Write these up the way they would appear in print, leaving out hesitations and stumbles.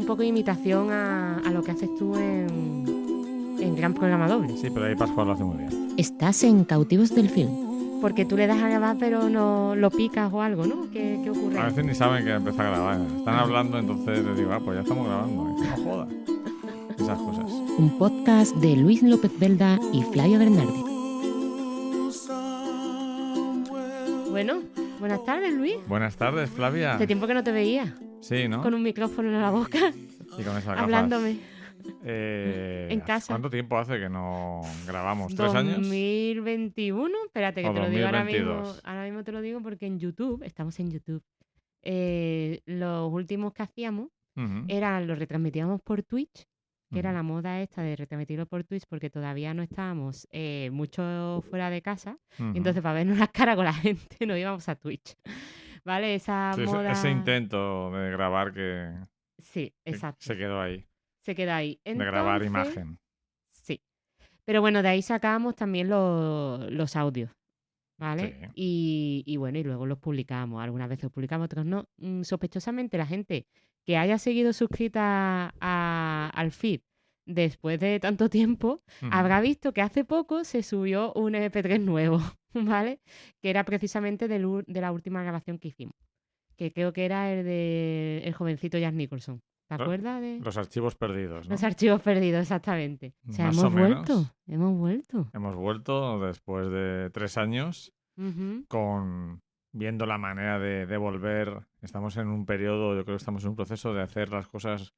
poco de imitación a lo que haces tú en Gran Programa Doble. Sí, pero ahí Pascual lo hace muy bien. Estás en Cautivos del Film. Porque tú le das a grabar pero no lo picas o algo, ¿no? ¿Qué ocurre? A veces ni saben que empieza a grabar. Están hablando, entonces les digo, pues ya estamos grabando. Y dice, no jodas. Esas cosas. Un podcast de Luis López Belda y Flavia Bernardi. Bueno, buenas tardes, Luis. Buenas tardes, Flavia. Hace tiempo que no te veía. Sí, ¿no? Con un micrófono en la boca. Y con esas gafas. Hablándome. En casa. ¿Cuánto tiempo hace que no grabamos? ¿3 años? 2021. Espérate que O te lo digo ahora mismo. 2022. Ahora mismo te lo digo porque en YouTube, estamos en YouTube. Los últimos que hacíamos los retransmitíamos por Twitch, que era la moda esta de retransmitirlo por Twitch porque todavía no estábamos mucho fuera de casa. Y entonces para vernos las caras con la gente nos íbamos a Twitch. ¿Vale? Esa Sí, moda... ese intento de grabar Sí, exacto. se quedó ahí. Se queda ahí. De grabar imagen. Sí. Pero bueno, de ahí sacábamos también los audios, ¿vale? Sí. Y bueno, y luego los publicábamos. Algunas veces los publicamos, otros no. Sospechosamente la gente que haya seguido suscrita al feed después de tanto tiempo habrá visto que hace poco se subió un MP3 nuevo, ¿vale? Que era precisamente de la última grabación que hicimos. Que creo que era el de el jovencito Jack Nicholson. ¿Te acuerdas de...? Los archivos perdidos, ¿no? Los archivos perdidos, exactamente. O sea, Más hemos o menos. vuelto. Hemos vuelto. Hemos vuelto después de 3 años viendo la manera de volver. Estamos en un periodo, yo creo que estamos en un proceso de hacer las cosas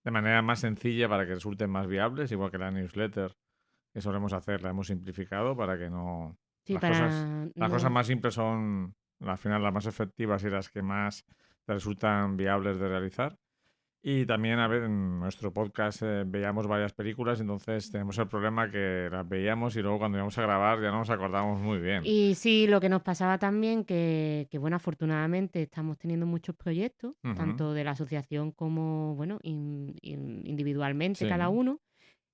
de manera más sencilla para que resulten más viables, igual que la newsletter que solemos hacer, la hemos simplificado para que no... Sí, las cosas más simples son, al final, las más efectivas y las que más te resultan viables de realizar. Y también, a ver, en nuestro podcast veíamos varias películas, entonces tenemos el problema que las veíamos y luego cuando íbamos a grabar ya no nos acordábamos muy bien. Y sí, lo que nos pasaba también, que bueno, afortunadamente estamos teniendo muchos proyectos, tanto de la asociación como, bueno, individualmente cada uno.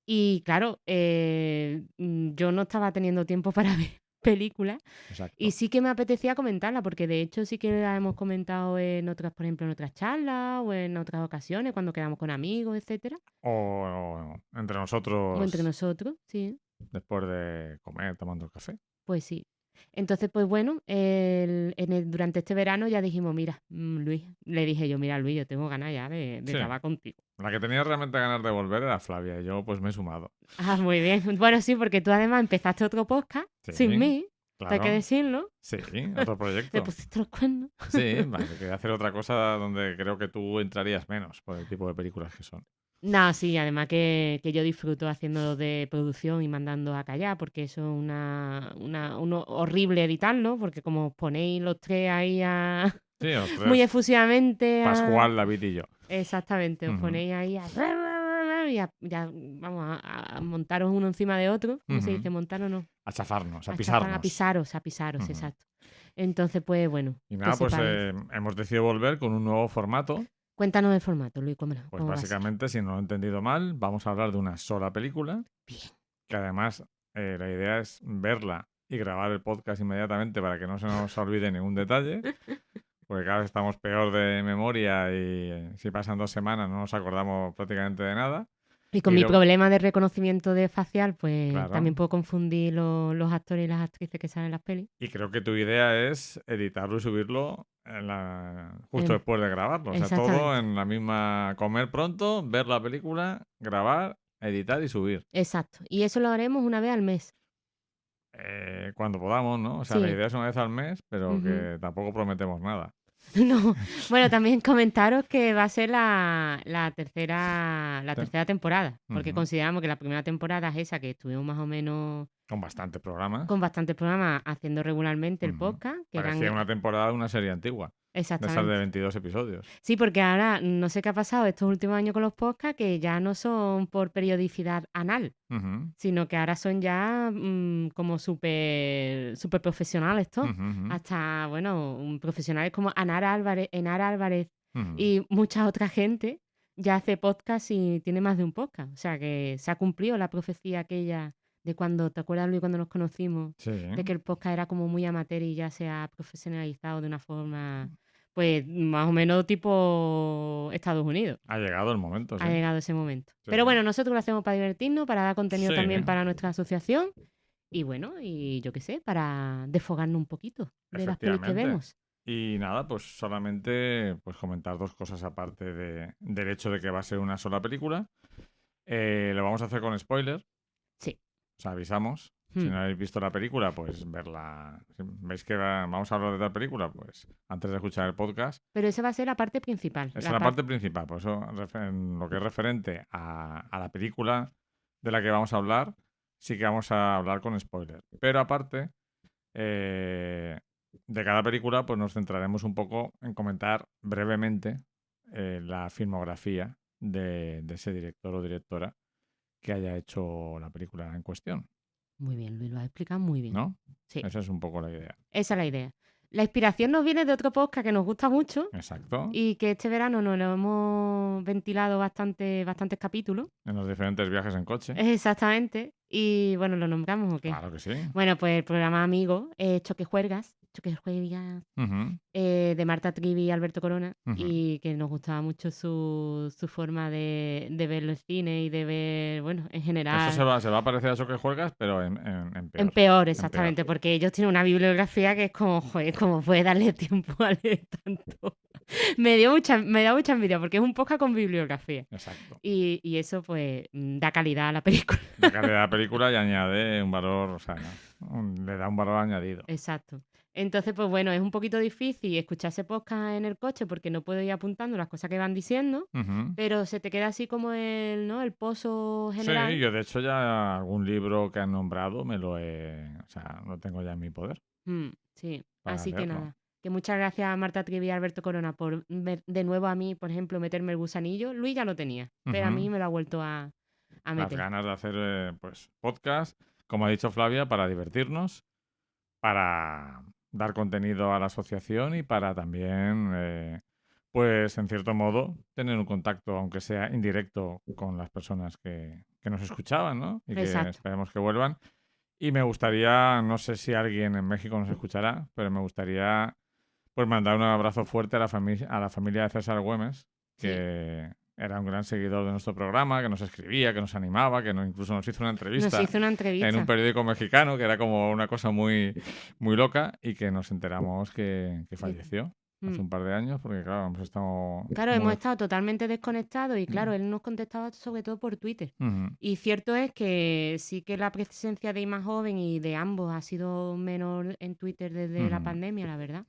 Y claro, yo no estaba teniendo tiempo para ver películas. Exacto. Y sí que me apetecía comentarla, porque de hecho sí que la hemos comentado en otras, por ejemplo, en otras charlas o en otras ocasiones, cuando quedamos con amigos, etcétera. O entre nosotros. O entre nosotros, sí. Después de comer, tomando el café. Pues sí. Entonces, pues bueno, durante este verano ya dijimos, mira, Luis, le dije yo, mira, Luis, yo tengo ganas ya de grabar contigo. La que tenía realmente ganas de volver era Flavia y yo pues me he sumado. Ah, muy bien. Bueno, sí, porque tú además empezaste otro podcast sin mí, claro. hay que decirlo. Sí, otro proyecto. Le pusiste los cuernos. Sí, vale, quería hacer otra cosa donde creo que tú entrarías menos por el tipo de películas que son. No, sí, además que yo disfruto haciendo de producción y mandando a callar, porque eso es uno horrible editarlo, porque como os ponéis los tres ahí sí, los tres. muy efusivamente. Pascual, David y yo. Exactamente, os ponéis ahí vamos a montaros uno encima de otro. ¿Cómo se dice? ¿Montar o no? A chafarnos, a pisarnos. A pisaros, exacto. Entonces, pues bueno. Y nada, pues hemos decidido volver con un nuevo formato. Cuéntanos el formato, Luis. Pues básicamente, si no lo he entendido mal, vamos a hablar de una sola película. Bien. Que además la idea es verla y grabar el podcast inmediatamente para que no se nos olvide ningún detalle. Porque cada vez estamos peor de memoria y si pasan 2 semanas no nos acordamos prácticamente de nada. Y con mi problema de reconocimiento de facial, pues claro, también puedo confundir los actores y las actrices que salen en las pelis. Y creo que tu idea es editarlo y subirlo justo después de grabarlo. O sea, todo en la misma... Comer pronto, ver la película, grabar, editar y subir. Exacto. Y eso lo haremos una vez al mes. Cuando podamos, ¿no? O sea, sí. La idea es una vez al mes, pero que tampoco prometemos nada. No, bueno, también comentaros que va a ser la tercera temporada, porque consideramos que la primera temporada es esa que estuvimos más o menos... Con bastantes programas. Con bastantes programas haciendo regularmente el podcast. Que parecía una temporada de una serie antigua. Exactamente. De esas de 22 episodios. Sí, porque ahora no sé qué ha pasado estos últimos años con los podcasts, que ya no son por periodicidad anal, sino que ahora son ya como súper profesionales todos. Hasta, bueno, profesionales como Enara Álvarez y mucha otra gente ya hace podcast y tiene más de un podcast. O sea que se ha cumplido la profecía aquella de cuando, ¿te acuerdas, Luis, cuando nos conocimos? Sí. De que el podcast era como muy amateur y ya se ha profesionalizado de una forma Pues más o menos tipo Estados Unidos. Ha llegado el momento, sí. Ha llegado ese momento. Sí, Pero sí. bueno, nosotros lo hacemos para divertirnos, para dar contenido Sí. también para nuestra asociación. Y bueno, y yo qué sé, para desfogarnos un poquito de las pelis que Efectivamente. vemos. Y nada, pues solamente pues comentar dos cosas aparte del hecho de que va a ser una sola película. Lo vamos a hacer con spoiler. Sí. Os avisamos. Si no habéis visto la película, pues verla. Si veis que vamos a hablar de la película, pues antes de escuchar el podcast. Pero esa va a ser la parte principal. Esa es la parte principal. Por eso, en lo que es referente a la película de la que vamos a hablar, sí que vamos a hablar con spoiler. Pero aparte, de cada película, pues nos centraremos un poco en comentar brevemente la filmografía de ese director o directora que haya hecho la película en cuestión. Muy bien, Luis, lo has explicado muy bien. ¿No? Sí. Esa es un poco la idea. Esa es la idea. La inspiración nos viene de otro podcast que nos gusta mucho. Exacto. Y que este verano nos lo hemos ventilado bastantes capítulos. En los diferentes viajes en coche. Exactamente. Y bueno, ¿lo nombramos o qué? Claro que sí. Bueno, pues el programa amigo, Choque Juergas, de Marta Trivi y Alberto Corona, y que nos gustaba mucho su forma de ver el cine y de ver, bueno, en general. Esto se va a parecer a Choque Juergas, pero en peor. En peor, exactamente, porque ellos tienen una bibliografía que es como, joder, ¿cómo puede darle tiempo a leer tanto? Me da mucha envidia, porque es un podcast con bibliografía. Exacto. Y eso, pues, da calidad a la película. Da calidad a la película y añade un valor, o sea, le da un valor añadido. Exacto. Entonces, pues bueno, es un poquito difícil escuchar ese podcast en el coche porque no puedo ir apuntando las cosas que van diciendo, pero se te queda así como el pozo general. Sí, yo de hecho ya algún libro que han nombrado lo tengo ya en mi poder. Sí, para así leerlo. que nada. Que muchas gracias a Marta Trivi y a Alberto Corona por de nuevo a mí, por ejemplo, meterme el gusanillo. Luis ya lo tenía, pero a mí me lo ha vuelto a Las meter. ganas de hacer pues podcast, como ha dicho Flavia, para divertirnos, para dar contenido a la asociación y para también, pues en cierto modo, tener un contacto, aunque sea indirecto, con las personas que nos escuchaban, ¿no? Y Exacto. que esperemos que vuelvan. Y me gustaría, no sé si alguien en México nos escuchará, pero me gustaría pues mandar un abrazo fuerte a la familia de César Güemes, que era un gran seguidor de nuestro programa, que nos escribía, que nos animaba, que incluso nos hizo una entrevista. Nos hizo una entrevista en un periódico mexicano, que era como una cosa muy, muy loca, y que nos enteramos que falleció hace un par de años, porque claro, hemos estado... hemos estado totalmente desconectados y claro, él nos contestaba sobre todo por Twitter. Y cierto es que sí que la presencia de I Más Joven y de ambos ha sido menor en Twitter desde la pandemia, la verdad.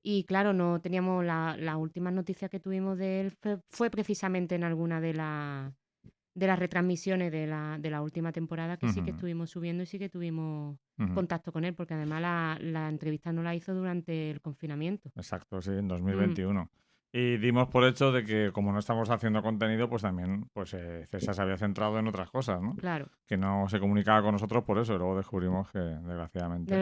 Y claro, no teníamos las últimas noticias que tuvimos de él fue precisamente en alguna de las retransmisiones de la última temporada que sí que estuvimos subiendo y sí que tuvimos contacto con él, porque además la entrevista no la hizo durante el confinamiento. Exacto, sí, en 2021. Y dimos por hecho de que como no estamos haciendo contenido, pues también César se había centrado en otras cosas, ¿no? Claro. Que no se comunicaba con nosotros por eso. Y luego descubrimos que, desgraciadamente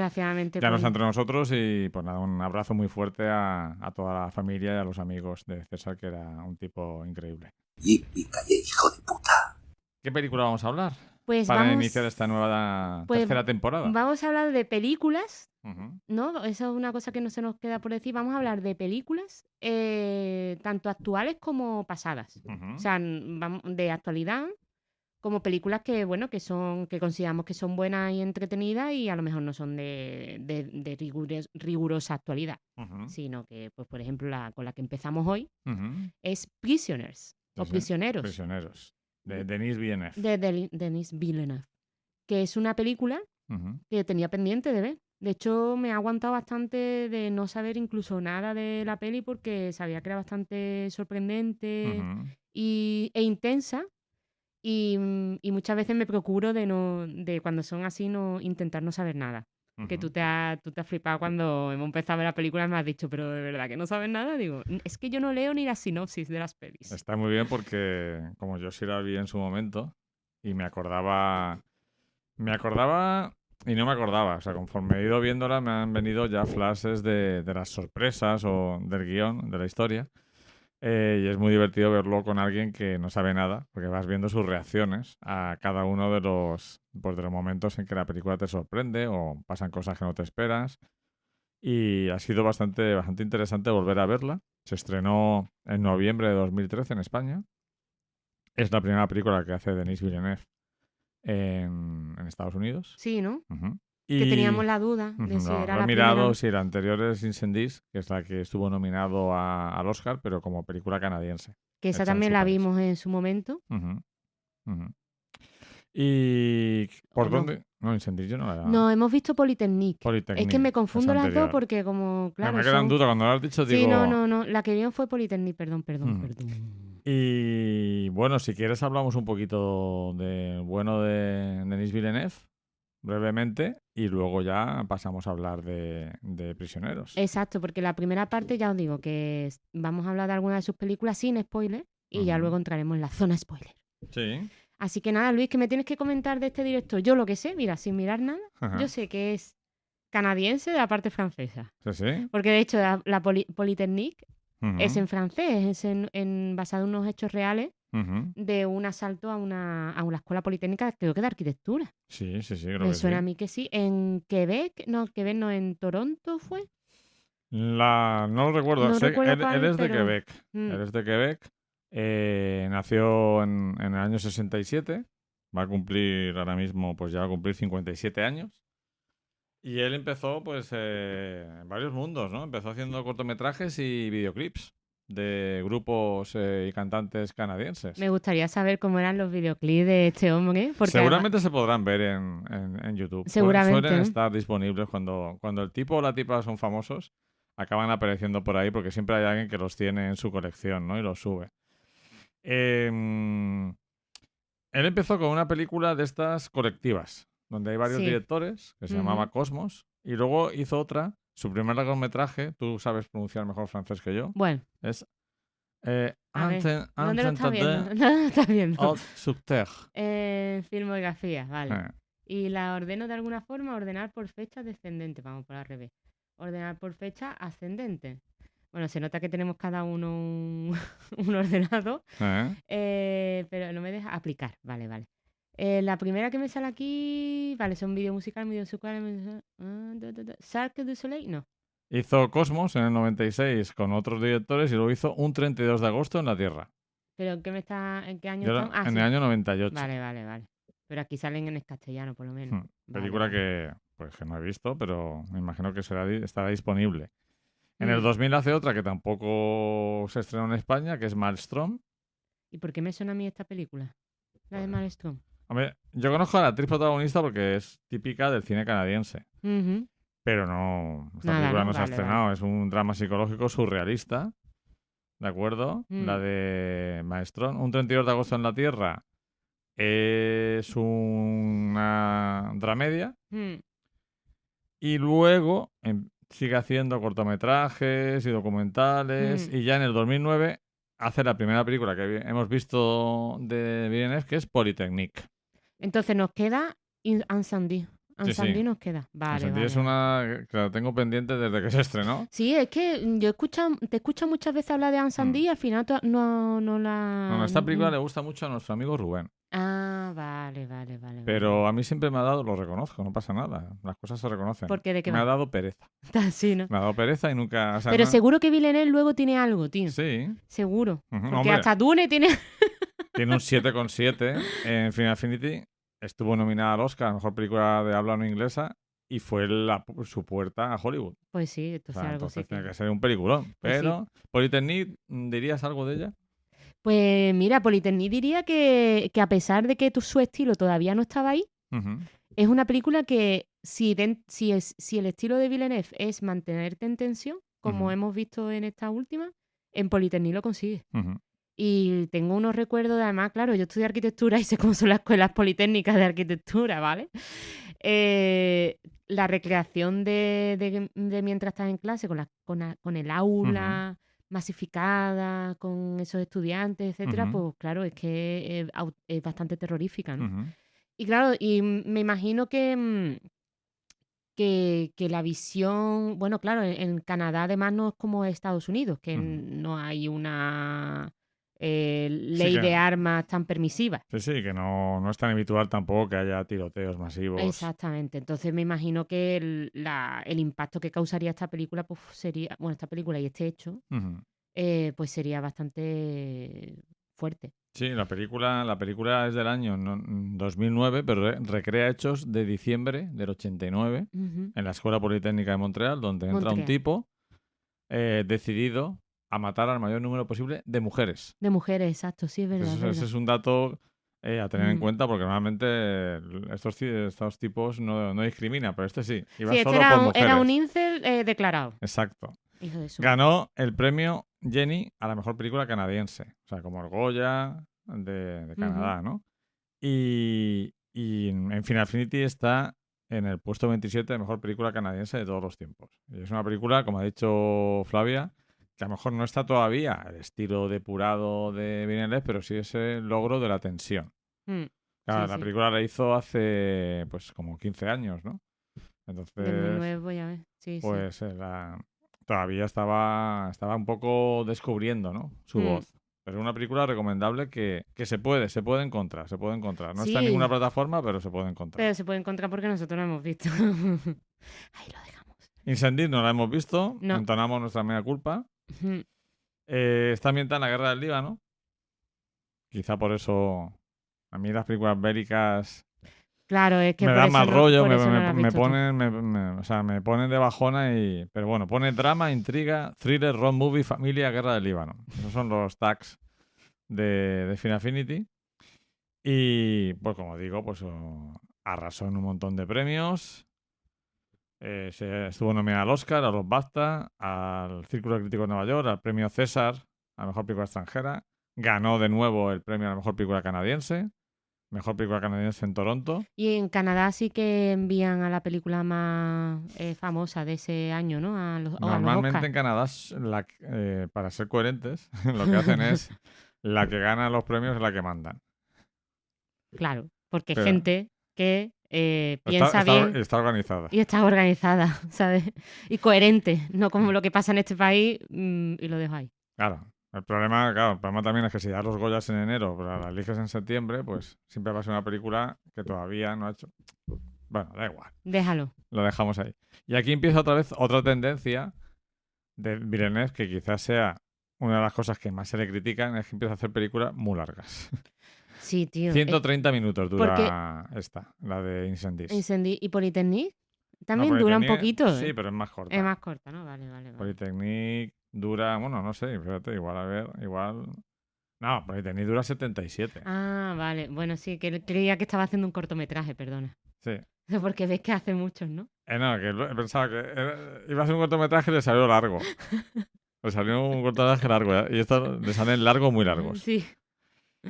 ya no está entre nosotros. Y pues nada, un abrazo muy fuerte a toda la familia y a los amigos de César, que era un tipo increíble. Yippee-ki-yay, hijo de puta. ¿Qué película vamos a hablar? Pues para iniciar esta nueva tercera temporada. Vamos a hablar de películas, ¿no? Eso es una cosa que no se nos queda por decir. Vamos a hablar de películas, tanto actuales como pasadas. O sea, de actualidad, como películas que, bueno, que consideramos que son buenas y entretenidas y a lo mejor no son de rigurosa actualidad, sino que, pues, por ejemplo, con la que empezamos hoy es Prisoners, o Prisioneros. Prisioneros. De Denis Villeneuve. De Denis Villeneuve. Que es una película que tenía pendiente de ver. De hecho, me ha aguantado bastante de no saber incluso nada de la peli porque sabía que era bastante sorprendente e intensa. Y muchas veces me procuro de cuando son así no intentar no saber nada. Que tú te has flipado cuando hemos empezado a ver la película y me has dicho, pero ¿de verdad que no sabes nada? Digo, es que yo no leo ni la sinopsis de las pelis. Está muy bien porque como yo sí la vi en su momento y me acordaba y no me acordaba. O sea, conforme he ido viéndola me han venido ya flashes de las sorpresas o del guión, de la historia. Y es muy divertido verlo con alguien que no sabe nada, porque vas viendo sus reacciones a cada uno de los momentos en que la película te sorprende o pasan cosas que no te esperas. y ha sido bastante interesante volver a verla. Se estrenó en noviembre de 2013 en España. Es la primera película que hace Denis Villeneuve en Estados Unidos. Sí, ¿no? Uh-huh. Que teníamos la duda de si era la mirado, primera. si la anterior es Incendies, que es la que estuvo nominado al Oscar, pero como película canadiense. Que esa también la vimos en su momento. Uh-huh. Uh-huh. ¿Y por dónde? No, Incendies yo no la... No, hemos visto Polytechnique. Es que me confundo las dos porque como, claro... Me quedan dudas cuando lo has dicho, digo... Sí, no. La que vieron fue Polytechnique, perdón. Y bueno, si quieres hablamos un poquito de Denis Villeneuve, brevemente, y luego ya pasamos a hablar de Prisioneros. Exacto, porque la primera parte ya os digo que vamos a hablar de alguna de sus películas sin spoiler y ya luego entraremos en la zona spoiler. Sí. Así que nada, Luis, que me tienes que comentar de este director. Yo lo que sé, mira, sin mirar nada, yo sé que es canadiense de la parte francesa. Sí. Porque de hecho la Polytechnique es en francés, es basado en unos hechos reales de un asalto a una escuela politécnica, creo que de arquitectura. Sí, creo me que suena sí. a mí que sí. ¿En Quebec? No, en Toronto fue. No lo recuerdo. No recuerdo él es de pero... Quebec. Él es de Quebec. Nació en el año 67. Va a cumplir ahora mismo, pues ya va a cumplir 57 años. Y él empezó pues en varios mundos, ¿no? Empezó haciendo cortometrajes y videoclips de grupos y cantantes canadienses. Me gustaría saber cómo eran los videoclips de este hombre. Porque seguramente se podrán ver en YouTube. Seguramente. Suelen estar disponibles cuando el tipo o la tipa son famosos. Acaban apareciendo por ahí porque siempre hay alguien que los tiene en su colección, ¿no? Y los sube. Él empezó con una película de estas colectivas, donde hay varios directores, que se llamaba Cosmos, y luego hizo otra, su primer largometraje, tú sabes pronunciar mejor francés que yo. Bueno. Es ¿Dónde lo estás viendo? ¿Dónde lo estás viendo? Filmografía, vale. Y la ordeno de alguna forma, ordenar por fecha descendente, vamos por al revés. Ordenar por fecha ascendente. Bueno, se nota que tenemos cada uno un ordenado, pero no me deja aplicar. Vale. La primera que me sale aquí, vale, son vídeo musical, Cirque du Soleil, no. Hizo Cosmos en el 96 con otros directores y luego hizo un 32 de agosto en la Tierra. ¿Pero en qué año estamos? En el año 98. Vale. Pero aquí salen en castellano, por lo menos. Película que no he visto, pero me imagino que estará disponible. En el 2000 hace otra que tampoco se estrenó en España, que es Maelstrom. ¿Y por qué me suena a mí esta película? La de Maelstrom. Hombre, yo conozco a la actriz protagonista porque es típica del cine canadiense. Pero no, esta película no se ha estrenado. Vale. Es un drama psicológico surrealista. ¿De acuerdo? La de Maelstrom. Un 32 de agosto en la Tierra es una dramedia. Y luego sigue haciendo cortometrajes y documentales. Y ya en el 2009 hace la primera película que hemos visto de Villeneuve, que es Polytechnique. Entonces nos queda Incendies. Sí. Nos queda. Vale. Es una que la tengo pendiente desde que se estrenó. Sí, es que te escucho muchas veces hablar de Incendies y al final no la... No, esta película le gusta mucho a nuestro amigo Rubén. Ah, vale. Pero a mí siempre me ha dado, lo reconozco, no pasa nada. Las cosas se reconocen. ¿Por qué? ¿De qué me ha dado pereza. Sí, ¿no? Me ha dado pereza y nunca... O sea, pero seguro que Villeneuve luego tiene algo, tío. Sí. Seguro. Porque hasta Dune tiene... Tiene un 7,7 en Final Affinity. Estuvo nominada al Oscar a Mejor Película de Habla No Inglesa y fue su puerta a Hollywood. Pues sí, entonces tiene que ser un peliculón. Pues pero, sí. Polytechnique, ¿dirías algo de ella? Pues mira, Polytechnique diría que a pesar de que su estilo todavía no estaba ahí, es una película que si el estilo de Villeneuve es mantenerte en tensión, como hemos visto en esta última, en Polytechnique lo consigue. Y tengo unos recuerdos, además, claro, yo estudié arquitectura y sé cómo son las escuelas politécnicas de arquitectura, ¿vale? La recreación de mientras estás en clase con el aula masificada, con esos estudiantes, etcétera, pues claro, es que es bastante terrorífica, ¿no? Y claro, y me imagino que la visión, bueno, claro, en Canadá además no es como Estados Unidos, que no hay una ley de armas tan permisiva. Sí, que no es tan habitual tampoco que haya tiroteos masivos. Exactamente. Entonces me imagino que el impacto que causaría esta película pues sería, bueno, esta película y este hecho, pues sería bastante fuerte. Sí, la película es del año 2009, pero recrea hechos de diciembre del 89 en la Escuela Politécnica de Montreal, donde entra un tipo decidido a matar al mayor número posible de mujeres. De mujeres, exacto, sí, es verdad. Ese es un dato a tener en cuenta, porque normalmente estos tipos no discriminan, pero este sí. Iba solo por mujeres. Era un incel declarado. Exacto. Hijo de su... Ganó el premio Jenny a la mejor película canadiense. O sea, como el Goya de Canadá, ¿no? Y en Final Affinity está en el puesto 27 de mejor película canadiense de todos los tiempos. Y es una película, como ha dicho Flavia, que a lo mejor no está todavía el estilo depurado de Villeneuve, pero sí es el logro de la tensión. Claro, la película la hizo hace pues como 15 años, ¿no? Entonces, de muy nuevo, ya ves. Pues todavía estaba un poco descubriendo, ¿no? Su voz. Pero es una película recomendable que se puede encontrar. No está en ninguna plataforma, pero se puede encontrar. Pero se puede encontrar porque nosotros lo hemos visto. Ahí lo dejamos. Incendies no la hemos visto, no. Entonamos nuestra mea culpa. Está ambientada en la guerra del Líbano. Quizá por eso a mí las películas bélicas claro, es que me dan mal rollo, me ponen ponen de bajona. Pero bueno, pone drama, intriga, thriller, road movie, familia, guerra del Líbano. Esos son los tags de Final Affinity. Y pues como digo, pues arrasó en un montón de premios. Se estuvo nominada al Oscar, a los BAFTA, al Círculo de Críticos de Nueva York, al premio César a la mejor película extranjera. Ganó de nuevo el premio a la mejor película canadiense. Mejor película canadiense en Toronto. Y en Canadá sí que envían a la película más famosa de ese año, ¿no? Normalmente en Canadá, para ser coherentes, lo que hacen es la que gana los premios es la que mandan. Claro, porque gente que piensa bien. Está organizada. Y está organizada, ¿sabes? Y coherente, no como lo que pasa en este país y lo dejo ahí. Claro. El problema también es que si das los Goyas en enero, pero la eliges en septiembre, pues siempre va a ser una película que todavía no ha hecho. Bueno, da igual. Déjalo. Lo dejamos ahí. Y aquí empieza otra vez otra tendencia de Villeneuve, que quizás sea una de las cosas que más se le critican, es que empieza a hacer películas muy largas. Sí, tío. 130 minutos dura la de Incendies. ¿Y Polytechnique? También dura un poquito. Sí, pero es más corta. Es más corta, ¿no? Vale. Polytechnique dura, bueno, no sé, fíjate, igual... No, Polytechnique dura 77. Ah, vale. Bueno, sí, que creía que estaba haciendo un cortometraje, perdona. Sí. Porque ves que hace muchos, ¿no? No, que pensaba que iba a hacer un cortometraje y le salió largo. Le salió un cortometraje largo, y esto le salen largos, muy largos. Sí.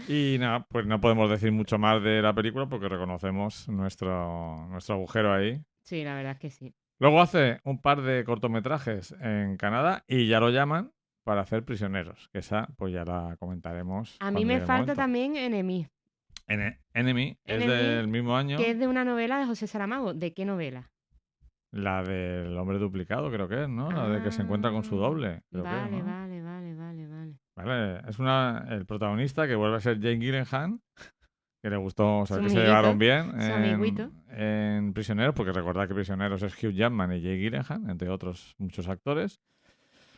Y nada, pues no podemos decir mucho más de la película porque reconocemos nuestro agujero ahí. Sí, la verdad es que sí. Luego hace un par de cortometrajes en Canadá y ya lo llaman para hacer Prisioneros, que esa pues ya la comentaremos. A mí me falta también Enemy. Enemy es del mismo año. Que es de una novela de José Saramago. ¿De qué novela? La del hombre duplicado, creo que es, ¿no? La de que se encuentra con su doble. Vale. Vale, es el protagonista que vuelve a ser Jake Gyllenhaal, que le gustó, o sea, que se llevaron bien en Prisioneros, porque recordad que Prisioneros es Hugh Jackman y Jake Gyllenhaal, entre otros muchos actores.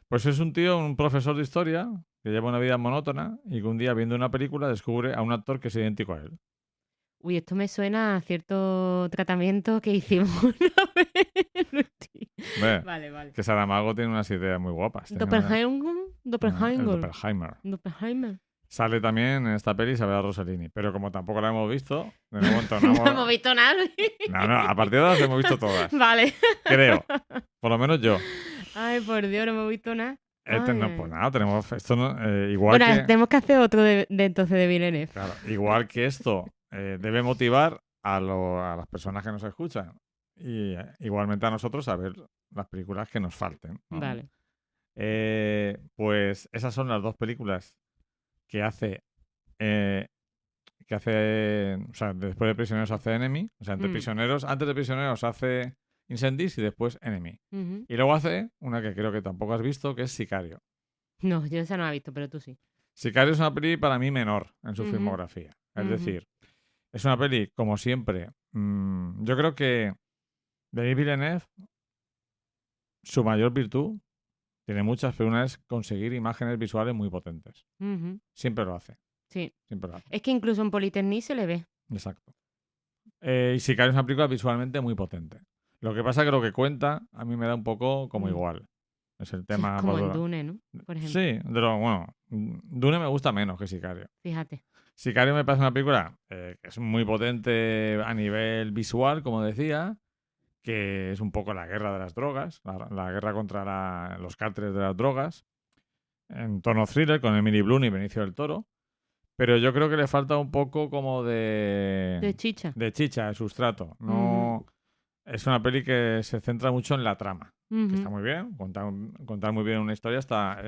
Pues es un tío, un profesor de historia, que lleva una vida monótona y que un día viendo una película descubre a un actor que es idéntico a él. Uy, esto me suena a cierto tratamiento que hicimos una vez. Vale. Que Saramago tiene unas ideas muy guapas. Doppelheimer. Sale también en esta peli Isabella Rossellini, pero como tampoco la hemos visto, de momento no hemos visto nada. No, a partir de ahora las hemos visto todas. Vale. Creo. Por lo menos yo. Ay, por Dios, no hemos visto nada. No, pues nada, tenemos esto igual bueno, que... tenemos que hacer otro de entonces de Villeneuve. Claro, igual que esto debe motivar a las personas que nos escuchan y igualmente a nosotros a ver las películas que nos falten, ¿no? Vale. Pues esas son las dos películas que hace, o sea, después de Prisioneros hace Enemy, o sea, antes de Prisioneros hace Incendies y después Enemy. Y luego hace una que creo que tampoco has visto, que es Sicario. No, yo esa no la he visto, pero tú sí. Sicario es una peli para mí menor en su filmografía. Es Ujú. decir, es una peli, como siempre, yo creo que Denis Villeneuve, su mayor virtud, tiene muchas, pero una es conseguir imágenes visuales muy potentes. Ujú. Siempre lo hace, Sí. siempre lo hace. Es que incluso en Polytechnique se le ve. Exacto. Y Sicario es una película visualmente muy potente. Lo que pasa que lo que cuenta a mí me da un poco como igual. Es el tema... Como en Dune, ¿no? Por ejemplo. Sí, bueno, Dune me gusta menos que Sicario. Fíjate. Sicario me parece una película que es muy potente a nivel visual, como decía, que es un poco la guerra de las drogas, la guerra contra los cárteles de las drogas, en tono thriller con Emily Blunt y Benicio del Toro. Pero yo creo que le falta un poco como De chicha. de chicha, de sustrato. No, es una peli que se centra mucho en la trama. Que está muy bien, contar muy bien una historia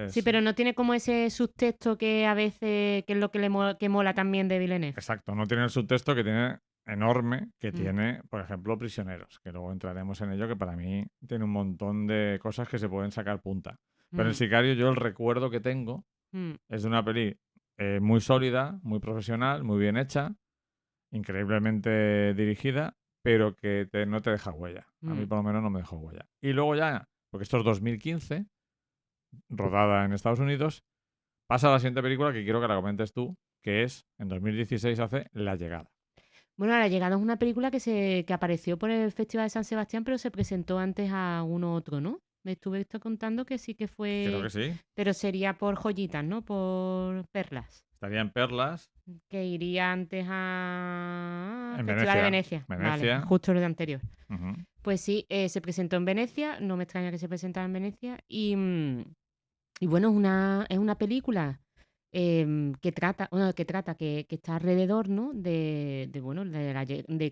Sí, pero no tiene como ese subtexto que a veces, que es lo que que mola también de Villeneuve. Exacto, no tiene el subtexto que tiene enorme, que tiene, por ejemplo, Prisioneros, que luego entraremos en ello, que para mí tiene un montón de cosas que se pueden sacar punta. Pero en Sicario yo el recuerdo que tengo es de una peli muy sólida, muy profesional, muy bien hecha, increíblemente dirigida, pero que no te deja huella. A mí por lo menos no me dejó huella. Y luego ya, porque esto es 2015, rodada en Estados Unidos, pasa a la siguiente película que quiero que la comentes tú, que es, en 2016 hace La Llegada. Bueno, La Llegada es una película que apareció por el Festival de San Sebastián, pero se presentó antes a uno otro, ¿no? Me estuve contando que sí que fue... Creo que sí. Pero sería por joyitas, ¿no? Por perlas. Estaría en Perlas. Que iría antes a... En Festival de Venecia. Venecia. Vale, justo lo anterior. Uh-huh. Pues sí, se presentó en Venecia. No me extraña que se presentara en Venecia. Y bueno, es una película que está alrededor, ¿no? De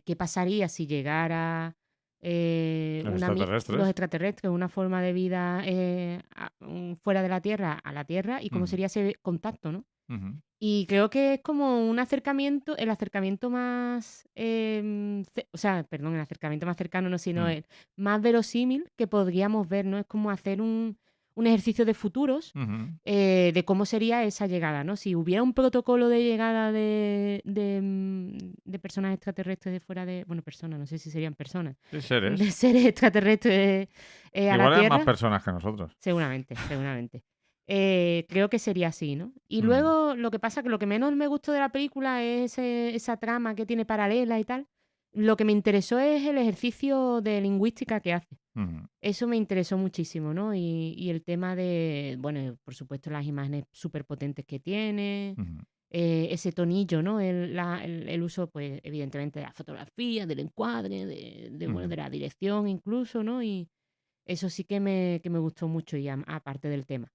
qué pasaría si llegara los extraterrestres, una forma de vida fuera de la Tierra a la Tierra y cómo sería ese contacto, ¿no? Uh-huh. Y creo que es como un acercamiento, el acercamiento más, el acercamiento más cercano, no, sino el más verosímil que podríamos ver, ¿no? Es como hacer un ejercicio de futuros de cómo sería esa llegada, ¿no? Si hubiera un protocolo de llegada de personas extraterrestres de fuera de... Bueno, personas, no sé si serían personas. Sí, seres. De seres extraterrestres a la Igual Tierra. eran más personas que nosotros. Seguramente. Creo que sería así, ¿no? Y luego lo que pasa que lo que menos me gustó de la película es esa trama que tiene paralela y tal. Lo que me interesó es el ejercicio de lingüística que hace. Eso me interesó muchísimo, ¿no? Y el tema de, bueno, por supuesto las imágenes súper potentes que tiene, ese tonillo, ¿no? El uso, pues, evidentemente de la fotografía, del encuadre, bueno, de la dirección incluso, ¿no? Y eso sí que me gustó mucho, y aparte del tema.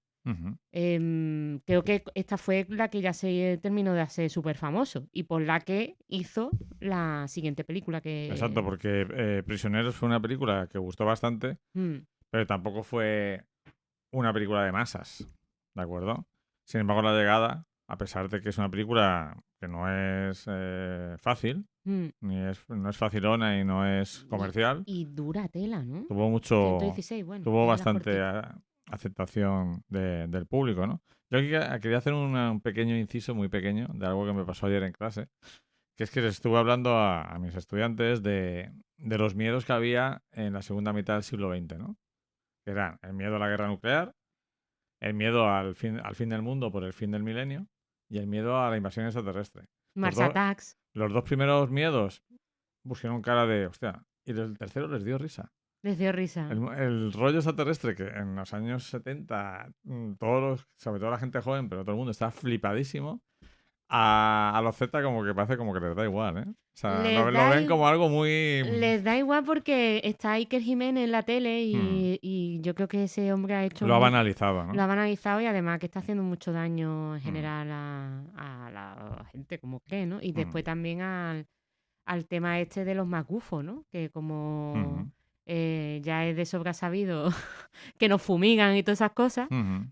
Creo que esta fue la que ya se terminó de hacer súper famoso y por la que hizo la siguiente película que... Exacto, porque Prisioneros fue una película que gustó bastante, pero tampoco fue una película de masas, ¿de acuerdo? Sin embargo, La Llegada, a pesar de que es una película que no es fácil, no es facilona y no es comercial. Y dura tela, ¿no? Tuvo mucho... 116, bueno, tuvo bastante aceptación del público, ¿no? Yo quería hacer un pequeño inciso, muy pequeño, de algo que me pasó ayer en clase, que es que les estuve hablando a mis estudiantes de los miedos que había en la segunda mitad del siglo XX, ¿no? Que eran el miedo a la guerra nuclear, el miedo al fin del mundo por el fin del milenio y el miedo a la invasión extraterrestre. Mars Attacks. Los dos primeros miedos pusieron cara de, hostia, y el tercero les dio risa. Les dio risa. El rollo extraterrestre que en los años 70 sobre todo la gente joven, pero todo el mundo está flipadísimo. A los Z como que parece como que les da igual, ¿eh? O sea, lo ven como algo muy... Les da igual porque está Iker Jiménez en la tele y yo creo que ese hombre ha hecho... Lo ha banalizado, ¿no? Lo ha banalizado y además que está haciendo mucho daño en general a la gente, como cree, ¿no? Y después también al tema este de los magufos, ¿no? Que como ya es de sobra sabido que nos fumigan y todas esas cosas,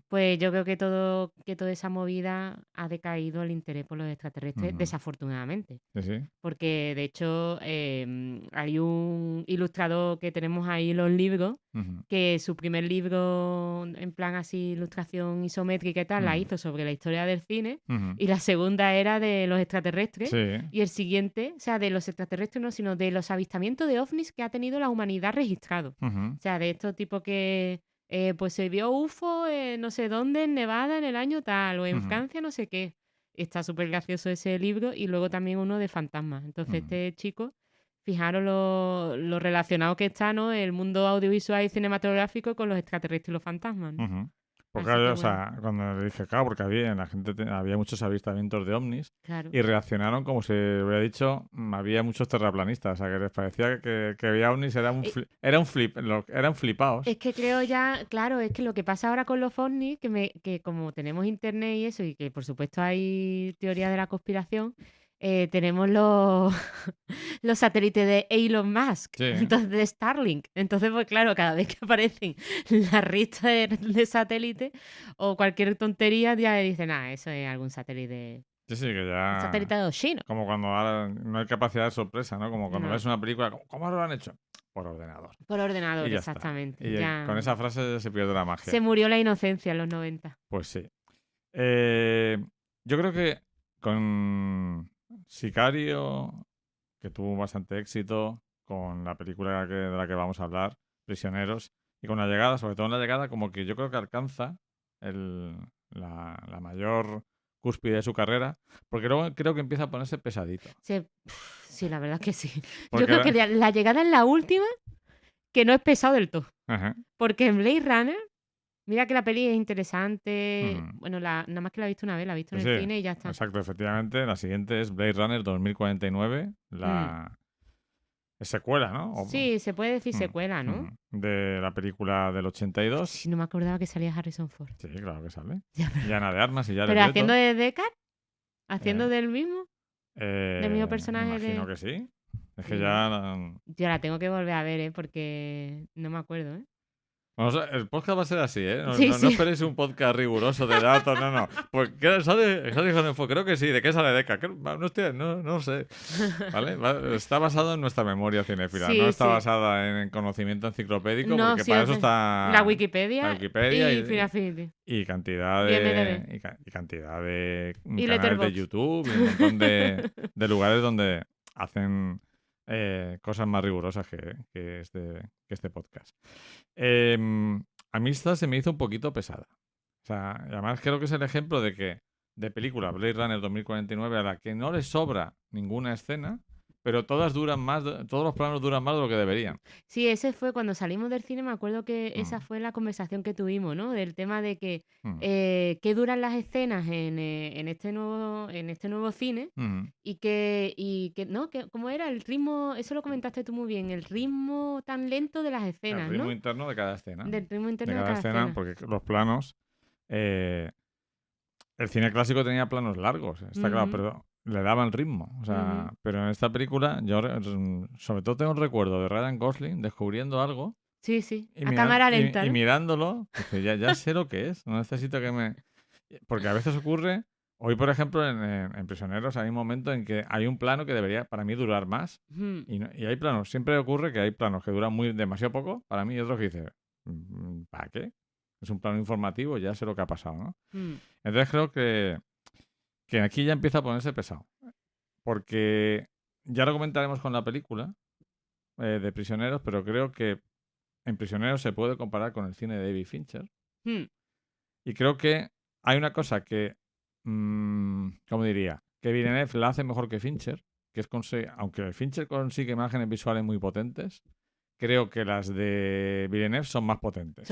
pues yo creo que toda esa movida ha decaído el interés por los extraterrestres, desafortunadamente. Sí. Porque, de hecho, hay un ilustrador que tenemos ahí los libros, que su primer libro, en plan así, ilustración isométrica y tal, la hizo sobre la historia del cine, y la segunda era de los extraterrestres, y el siguiente, o sea, de los extraterrestres no, sino de los avistamientos de ovnis que ha tenido la humanidad registrado. O sea, de estos tipos que pues se vio UFO no sé dónde, en Nevada, en el año tal, o en Francia, no sé qué. Está súper gracioso ese libro, y luego también uno de fantasmas. Entonces, este chico, fijaros lo relacionado que está, ¿no? El mundo audiovisual y cinematográfico con los extraterrestres y los fantasmas, ¿no? Porque, o sea, cuando le dije, claro, porque había muchos avistamientos de ovnis, claro, y reaccionaron como si hubiera dicho, había muchos terraplanistas, o sea, que les parecía que había ovnis, eran flipados. Es que creo ya, claro, es que lo que pasa ahora con los ovnis, que como tenemos internet y eso, y que por supuesto hay teoría de la conspiración, tenemos los satélites de Elon Musk, entonces de Starlink. Entonces, pues claro, cada vez que aparecen la lista de satélites o cualquier tontería, ya dicen, eso es algún satélite. Sí, que ya... satélite de los chinos. Como cuando ahora no hay capacidad de sorpresa, ¿no? Como cuando ves una película, ¿cómo lo han hecho? Por ordenador. Por ordenador, exactamente. Y ya... con esa frase se pierde la magia. Se murió la inocencia en los 90. Pues sí. Yo creo que con Sicario, que tuvo bastante éxito, con la película de la que vamos a hablar, Prisioneros, y con La Llegada, sobre todo en La Llegada, como que yo creo que alcanza la mayor cúspide de su carrera, porque luego creo que empieza a ponerse pesadito. Sí, la verdad que sí. Yo creo que La Llegada es la última que no es pesado del todo. Porque en Blade Runner, mira que la peli es interesante. Bueno, nada más que la he visto una vez, la he visto en el cine y ya está. Exacto, efectivamente. La siguiente es Blade Runner 2049, es secuela, ¿no? Sí, se puede decir secuela, ¿no? De la película del 82. Sí, no me acordaba que salía Harrison Ford. Sí, claro que sale. Y Ana de Armas y ya. ¿Pero haciendo de Deckard? ¿Haciendo del mismo? ¿Del mismo personaje? Imagino que sí. Es que ya... Yo la tengo que volver a ver, porque no me acuerdo, Bueno, o sea, el podcast va a ser así, ¿eh? No esperéis un podcast riguroso de datos, no. Pues sale creo que sí. ¿De qué sale Deca? No sé. ¿Vale? Está basado en nuestra memoria cinéfila, no está basada en conocimiento enciclopédico, porque para eso está la Wikipedia y cantidad de canales de YouTube y un montón de lugares donde hacen cosas más rigurosas que este podcast. A mí esta se me hizo un poquito pesada. O sea, además creo que es el ejemplo de película Blade Runner 2049 a la que no le sobra ninguna escena, pero todos los planos duran más de lo que deberían. Sí, ese fue cuando salimos del cine, me acuerdo que esa fue la conversación que tuvimos, ¿no? Del tema de que qué duran las escenas en este nuevo cine y que ¿no? ¿Cómo era el ritmo? Eso lo comentaste tú muy bien, el ritmo tan lento de las escenas, ¿no? El ritmo interno de cada escena. Del ritmo interno de cada escena. Porque los planos... el cine clásico tenía planos largos, está claro, pero le daban ritmo. O sea, pero en esta película, yo sobre todo tengo un recuerdo de Ryan Gosling descubriendo algo. Sí, a cámara lenta. Y mirándolo, dice, ya sé lo que es. No necesito que me... Porque a veces ocurre... Hoy, por ejemplo, en Prisioneros hay un momento en que hay un plano que debería, para mí, durar más. Y hay planos. Siempre ocurre que hay planos que duran demasiado poco, para mí, y otros que dicen, ¿para qué? Es un plano informativo, ya sé lo que ha pasado, ¿no? Entonces creo que aquí ya empieza a ponerse pesado. Porque ya lo comentaremos con la película de Prisioneros, pero creo que en Prisioneros se puede comparar con el cine de David Fincher. Y creo que hay una cosa que, ¿cómo diría? Que Villeneuve la hace mejor que Fincher, que es aunque Fincher consigue imágenes visuales muy potentes, creo que las de Villeneuve son más potentes.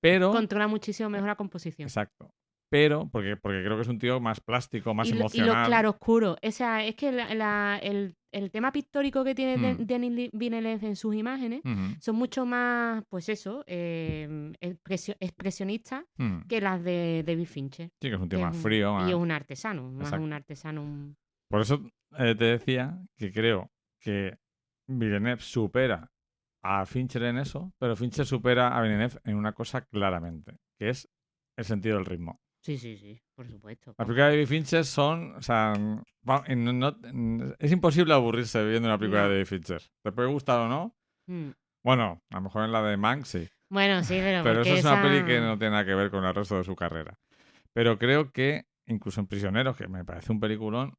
Pero controla muchísimo mejor la composición. Exacto. Pero, porque creo que es un tío más plástico, más emocional. Y lo claroscuro. O sea, es que el tema pictórico que tiene Denis Villeneuve en sus imágenes son mucho más, pues eso, expresionistas que las de David Fincher. Sí, que es un tío más frío. Y es un artesano, más un artesano. Por eso te decía que creo que Villeneuve supera a Fincher en eso, pero Fincher supera a Villeneuve en una cosa claramente, que es el sentido del ritmo. Sí, por supuesto. Las películas de David Fincher son, o sea, es imposible aburrirse viendo una película de David Fincher. ¿Te puede gustar o no? Bueno, a lo mejor en la de Mank sí. Bueno, sí, pero eso es una peli que no tiene nada que ver con el resto de su carrera. Pero creo que, incluso en Prisioneros, que me parece un peliculón,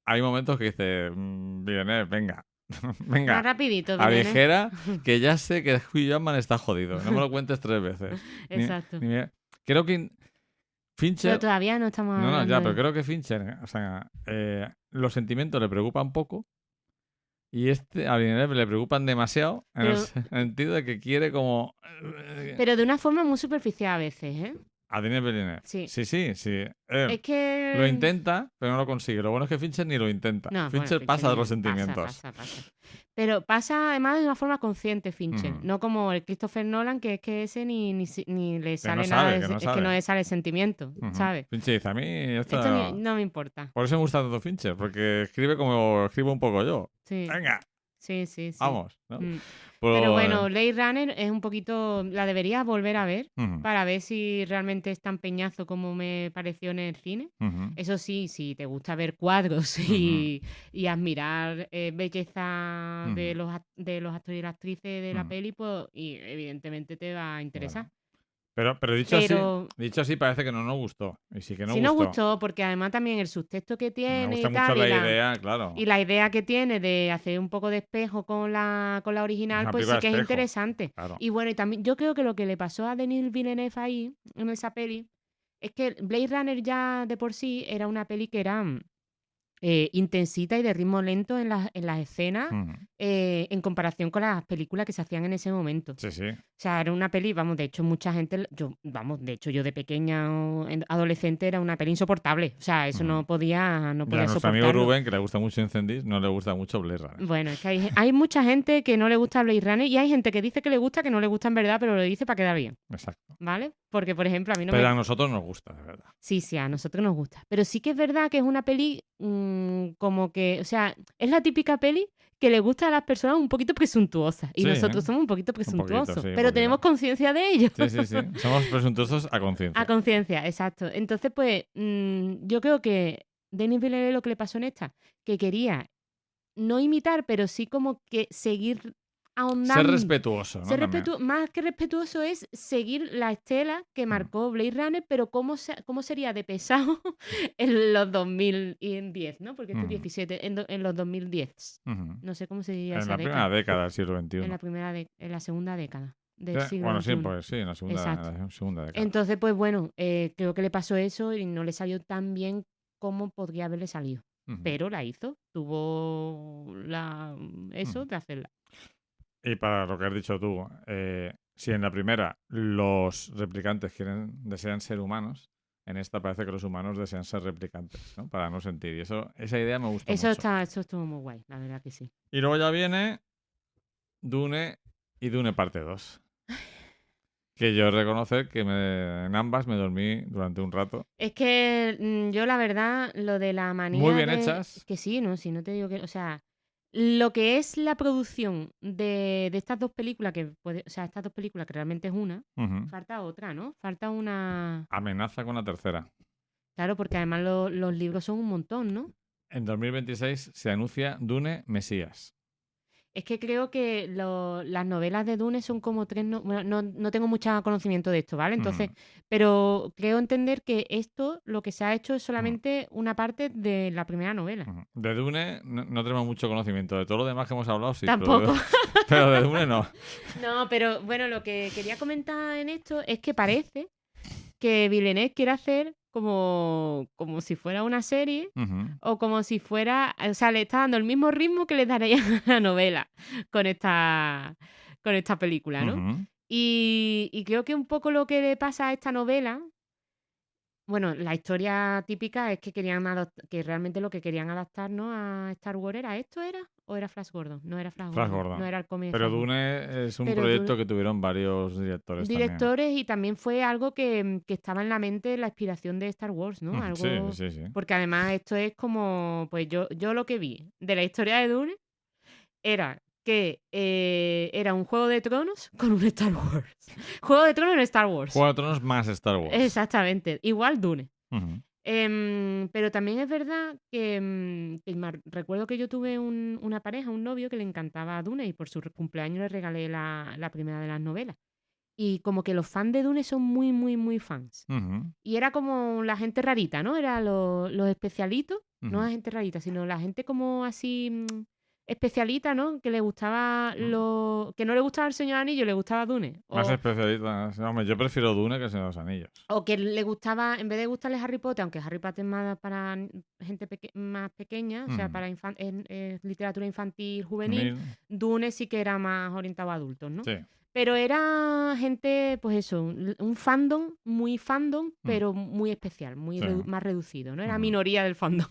hay momentos que dice, Villeneuve, venga, más rapidito, a ligera, que ya sé que Hugh Jackman está jodido. No me lo cuentes 3 veces. Exacto. Creo que Fincher... Pero todavía no estamos hablando No, ya, pero creo que Fincher, o sea, los sentimientos le preocupan poco y a Villeneuve le preocupan demasiado en el sentido de que quiere como... Pero de una forma muy superficial a veces, ¿eh? A Denis Villeneuve. Sí. Es que... Lo intenta, pero no lo consigue. Lo bueno es que Fincher ni lo intenta. No, Fincher pasa de los sentimientos. Pasa. Pero pasa además de una forma consciente Fincher. No como el Christopher Nolan, que es que ese ni le sale nada. Es que no le sale el sentimiento, ¿sabes? Fincher dice, a mí esto no me importa. Por eso me gusta tanto Fincher, porque escribe como escribo un poco yo. Sí. Venga. Sí. Vamos, ¿no? Pero bueno, Blade Runner es un poquito... La deberías volver a ver para ver si realmente es tan peñazo como me pareció en el cine. Eso sí, si te gusta ver cuadros y admirar belleza de los actores y las actrices de la peli, pues y evidentemente te va a interesar. Bueno. Pero dicho así parece que no nos gustó. Y sí que sí nos gustó, porque además también el subtexto que tiene me gusta mucho la idea, claro. Y la idea que tiene de hacer un poco de espejo con la original, pues sí que es interesante. Claro. Y bueno, y también yo creo que lo que le pasó a Denis Villeneuve ahí, en esa peli, es que Blade Runner ya de por sí era una peli que era intensita y de ritmo lento en las escenas en comparación con las películas que se hacían en ese momento. Sí. O sea, era una peli, de hecho mucha gente, yo de pequeña o adolescente era una peli insoportable. O sea, eso no podía soportarlo. A nuestro amigo Rubén, que le gusta mucho Incendies, no le gusta mucho Blade Runner. Bueno, es que hay mucha gente que no le gusta Blade Runner y hay gente que dice que le gusta en verdad, pero lo dice para quedar bien. Exacto. ¿Vale? Porque, por ejemplo, a mí no Pero a nosotros nos gusta, de verdad. Sí, a nosotros nos gusta. Pero sí que es verdad que es una peli como que, o sea, es la típica peli que le gusta a las personas un poquito presuntuosas. Y nosotros somos un poquito presuntuosos. Pero tenemos conciencia de ello. Sí. Somos presuntuosos a conciencia. A conciencia, exacto. Entonces, pues, yo creo que Denis Villeneuve lo que le pasó en esta, que quería no imitar, pero sí como que seguir ahondando. Ser respetuoso, ¿no? Más que respetuoso es seguir la estela que marcó Blade Runner, pero cómo sería de pesado en los 2010, ¿no? Porque esto es 17, en los 2010. No sé cómo se diría esa década. En la primera década del siglo XXI. En la segunda década del siglo bueno, XXI. sí, pues sí, en la segunda década. Entonces, pues bueno, creo que le pasó eso y no le salió tan bien como podría haberle salido. Pero la hizo, tuvo eso de hacerla. Y para lo que has dicho tú, si en la primera los replicantes desean ser humanos, en esta parece que los humanos desean ser replicantes, ¿no? Para no sentir. Y esa idea me gusta mucho. Eso estuvo muy guay, la verdad que sí. Y luego ya viene Dune y Dune parte 2. Que yo reconocer que en ambas me dormí durante un rato. Es que yo la verdad, lo de la manía muy bien hechas. Que sí, no te digo que... O sea, lo que es la producción de estas dos películas, estas dos películas que realmente es una, falta otra, ¿no? Falta una... Amenaza con la tercera. Claro, porque además los libros son un montón, ¿no? En 2026 se anuncia Dune Mesías. Es que creo que las novelas de Dune son como 3... No tengo mucho conocimiento de esto, ¿vale? Entonces, pero creo entender que esto, lo que se ha hecho es solamente una parte de la primera novela. De Dune no tenemos mucho conocimiento. De todo lo demás que hemos hablado, sí. Tampoco. Pero de Dune no. No, pero bueno, lo que quería comentar en esto es que parece que Villeneuve quiere hacer como si fuera una serie o como si fuera... O sea, le está dando el mismo ritmo que le daría a la novela con esta película, ¿no? Y creo que un poco lo que le pasa a esta novela... Bueno, la historia típica es que que realmente lo que querían adaptar, ¿no? A Star Wars era ¿esto era? ¿O era Flash Gordon? No era Flash Gordon. No era el cómic. Pero Dune es un proyecto que tuvieron varios directores también. Y también fue algo que estaba en la mente, la inspiración de Star Wars, ¿no? Algo... Sí. Porque además esto es como... Pues yo lo que vi de la historia de Dune era que era un Juego de Tronos con un Star Wars. Juego de Tronos en Star Wars. Juego de Tronos más Star Wars. Exactamente. Igual Dune. Uh-huh. Pero también es verdad que recuerdo que yo tuve una pareja, un novio que le encantaba Dune y por su cumpleaños le regalé la primera de las novelas. Y como que los fans de Dune son muy, muy, muy fans. Uh-huh. Y era como la gente rarita, ¿no? Era los especialitos, Uh-huh. no la gente rarita, sino la gente como así especialita, ¿no? Que le gustaba que no le gustaba El Señor Anillo, le gustaba Dune. Más especialista. Hombre, yo prefiero Dune que El Señor de los Anillos. O que le gustaba, en vez de gustarle Harry Potter, aunque Harry Potter es más para gente más pequeña, o sea, para literatura infantil, juvenil, Dune sí que era más orientado a adultos, ¿no? Sí. Pero era gente, pues eso, un fandom, muy fandom, pero muy especial, muy más reducido, ¿no? Era minoría del fandom.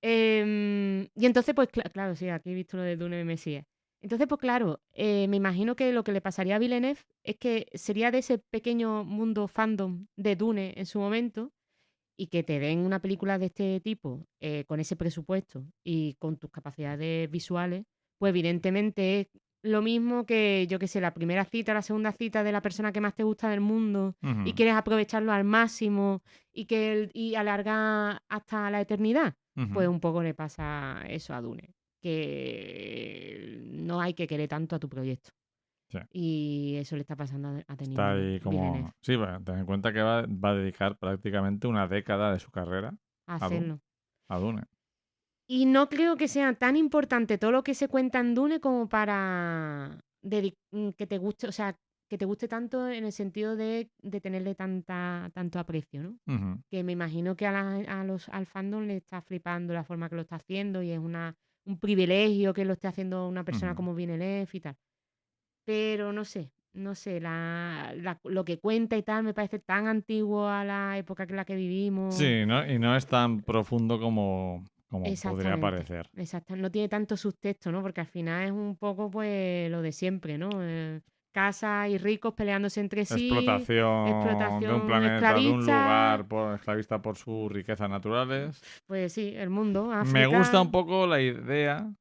Y entonces, pues claro, sí, aquí he visto lo de Dune Mesías. Entonces, pues claro, me imagino que lo que le pasaría a Villeneuve es que sería de ese pequeño mundo fandom de Dune en su momento y que te den una película de este tipo con ese presupuesto y con tus capacidades visuales, pues evidentemente es lo mismo que, yo qué sé, la primera cita o la segunda cita de la persona que más te gusta del mundo y quieres aprovecharlo al máximo y alargar hasta la eternidad. Pues un poco le pasa eso a Dune, que no hay que querer tanto a tu proyecto. Sí. Y eso le está pasando a Denis Está ahí como... Villeneuve. Sí, bueno, ten en cuenta que va a dedicar prácticamente una década de su carrera a hacerlo. A Dune. Y no creo que sea tan importante todo lo que se cuenta en Dune como para que te guste, o sea, que te guste tanto en el sentido de tenerle tanto aprecio, ¿no? Uh-huh. Que me imagino que al fandom le está flipando la forma que lo está haciendo y es un privilegio que lo esté haciendo una persona como Villeneuve y tal. Pero no sé, lo que cuenta y tal me parece tan antiguo a la época en la que vivimos. Sí, ¿no? Y no es tan profundo como podría parecer. Exacto, no tiene tanto subtexto, ¿no? Porque al final es un poco pues lo de siempre, ¿no? Casa y ricos peleándose entre sí. Explotación de un planeta, de un lugar esclavista por sus riquezas naturales. Pues sí, el mundo, África. Me gusta un poco la idea,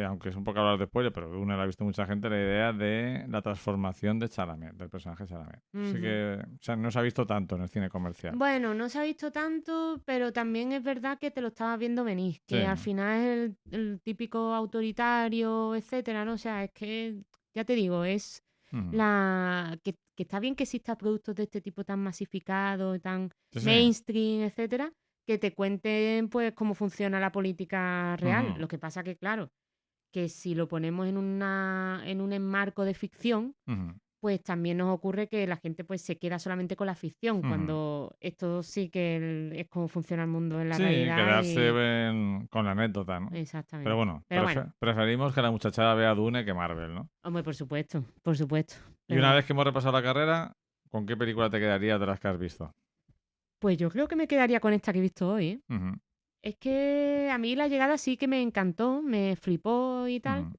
aunque es un poco hablar de spoiler, pero una la ha visto mucha gente, la idea de la transformación de Chalamet, del personaje Chalamet. Así que, o sea, no se ha visto tanto en el cine comercial. Bueno, no se ha visto tanto, pero también es verdad que te lo estabas viendo venir, que al final es el típico autoritario, etcétera, ¿no? O sea, es que, ya te digo, es que está bien que existan productos de este tipo tan masificados, tan mainstream, etcétera, que te cuenten pues cómo funciona la política real. Lo que pasa que, claro, que si lo ponemos en un enmarco de ficción, pues también nos ocurre que la gente pues se queda solamente con la ficción, cuando esto sí que es como funciona el mundo en la realidad. Sí, quedarse con la anécdota, ¿no? Exactamente. Pero bueno, preferimos que la muchachada vea Dune que Marvel, ¿no? Hombre, por supuesto, por supuesto. Y una vez que hemos repasado la carrera, ¿con qué película te quedarías de las que has visto? Pues yo creo que me quedaría con esta que he visto hoy, ¿eh? Es que a mí La Llegada sí que me encantó, me flipó y tal.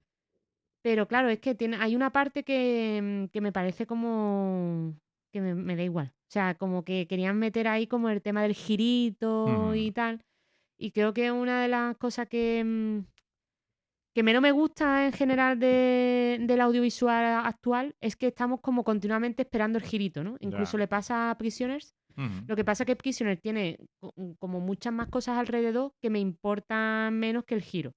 Pero claro, es que hay una parte que me parece como que me da igual. O sea, como que querían meter ahí como el tema del girito y tal. Y creo que una de las cosas que menos me gusta en general del audiovisual actual es que estamos como continuamente esperando el girito, ¿no? Incluso le pasa a Prisoners. Lo que pasa es que Prisoners tiene como muchas más cosas alrededor que me importan menos que el giro.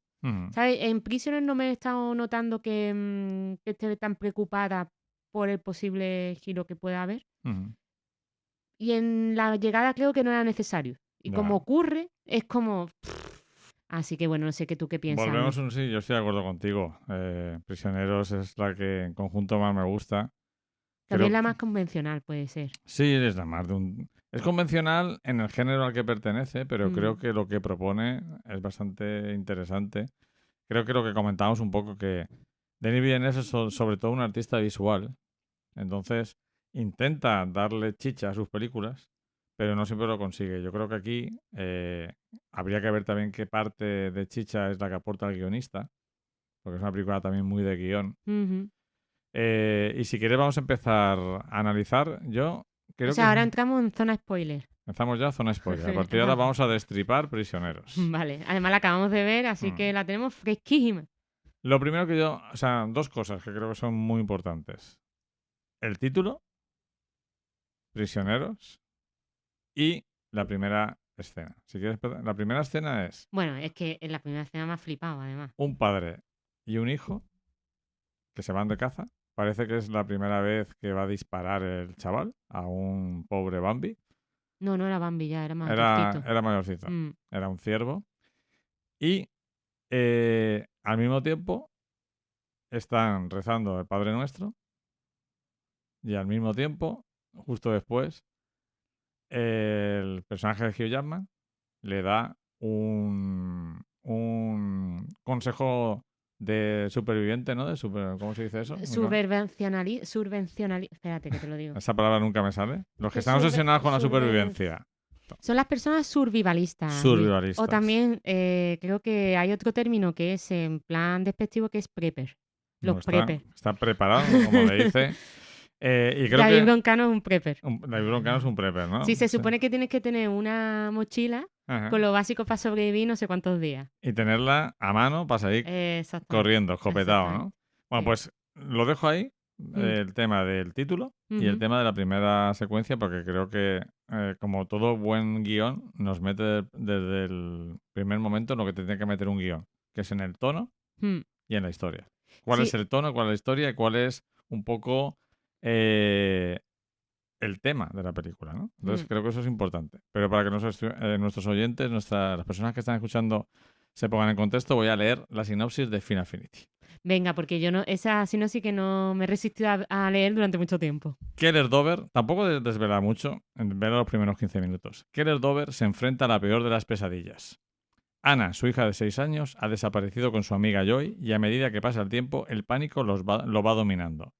¿Sabes? En Prisoners no me he estado notando que esté tan preocupada por el posible giro que pueda haber. Y en La Llegada creo que no era necesario. Y como ocurre, es como... Así que bueno, no sé tú qué piensas. Volvemos sí, yo estoy de acuerdo contigo. Prisioneros es la que en conjunto más me gusta. También la más convencional puede ser. Sí, es la más de un... Es convencional en el género al que pertenece, pero creo que lo que propone es bastante interesante. Creo que lo que comentábamos un poco, que Denis Villeneuve es sobre todo un artista visual. Entonces, intenta darle chicha a sus películas, pero no siempre lo consigue. Yo creo que aquí habría que ver también qué parte de chicha es la que aporta el guionista, porque es una película también muy de guión. Y si quieres vamos a empezar a analizar. Yo creo que... ahora entramos en zona spoiler. Empezamos ya zona spoiler. A partir de ahora vamos a destripar Prisioneros. Vale, además la acabamos de ver, así que la tenemos fresquísima. Lo primero que yo... O sea, dos cosas que creo que son muy importantes. El título, Prisioneros, y la primera escena. Si quieres, la primera escena es Bueno, es que en la primera escena me ha flipado, además. un padre y un hijo que se van de caza. Parece que es la primera vez que va a disparar el chaval a un pobre Bambi. No era Bambi ya, era más Era cortito. mayorcito. Mm. Era un ciervo. Y al mismo tiempo están rezando el Padre Nuestro. Y al mismo tiempo, justo después, el personaje de Hugh Jackman le da un consejo de superviviente, ¿no? ¿Cómo se dice eso? Espérate que te lo digo. Esa palabra nunca me sale. Los que Que están obsesionados con la supervivencia. Son las personas survivalistas. Survivalistas. O también creo que hay otro término que es en plan despectivo que es prepper. Los prepper. Está preparado, como le dice. Y creo David que Broncano es un prepper. David Broncano es un prepper, ¿no? Sí, se supone que tienes que tener una mochila Ajá. con lo básico para sobrevivir no sé cuántos días. Y tenerla a mano para salir corriendo, escopetado, ¿no? Bueno, pues lo dejo ahí, el tema del título y el tema de la primera secuencia, porque creo que, como todo buen guión, nos mete desde el primer momento en lo que te tiene que meter un guión, que es en el tono y en la historia. ¿Cuál es el tono, cuál es la historia y cuál es un poco el tema de la película, ¿no? Entonces creo que eso es importante. Pero para que nuestros oyentes, las personas que están escuchando se pongan en contexto, voy a leer la sinopsis de Final Affinity. Venga, porque yo no, esa sinopsis que no me he resistido a leer durante mucho tiempo. Keller Dover, tampoco desvela mucho, ver los primeros 15 minutos. Keller Dover se enfrenta a la peor de las pesadillas. Anna, su hija de 6 años, ha desaparecido con su amiga Joy y a medida que pasa el tiempo, el pánico lo va dominando.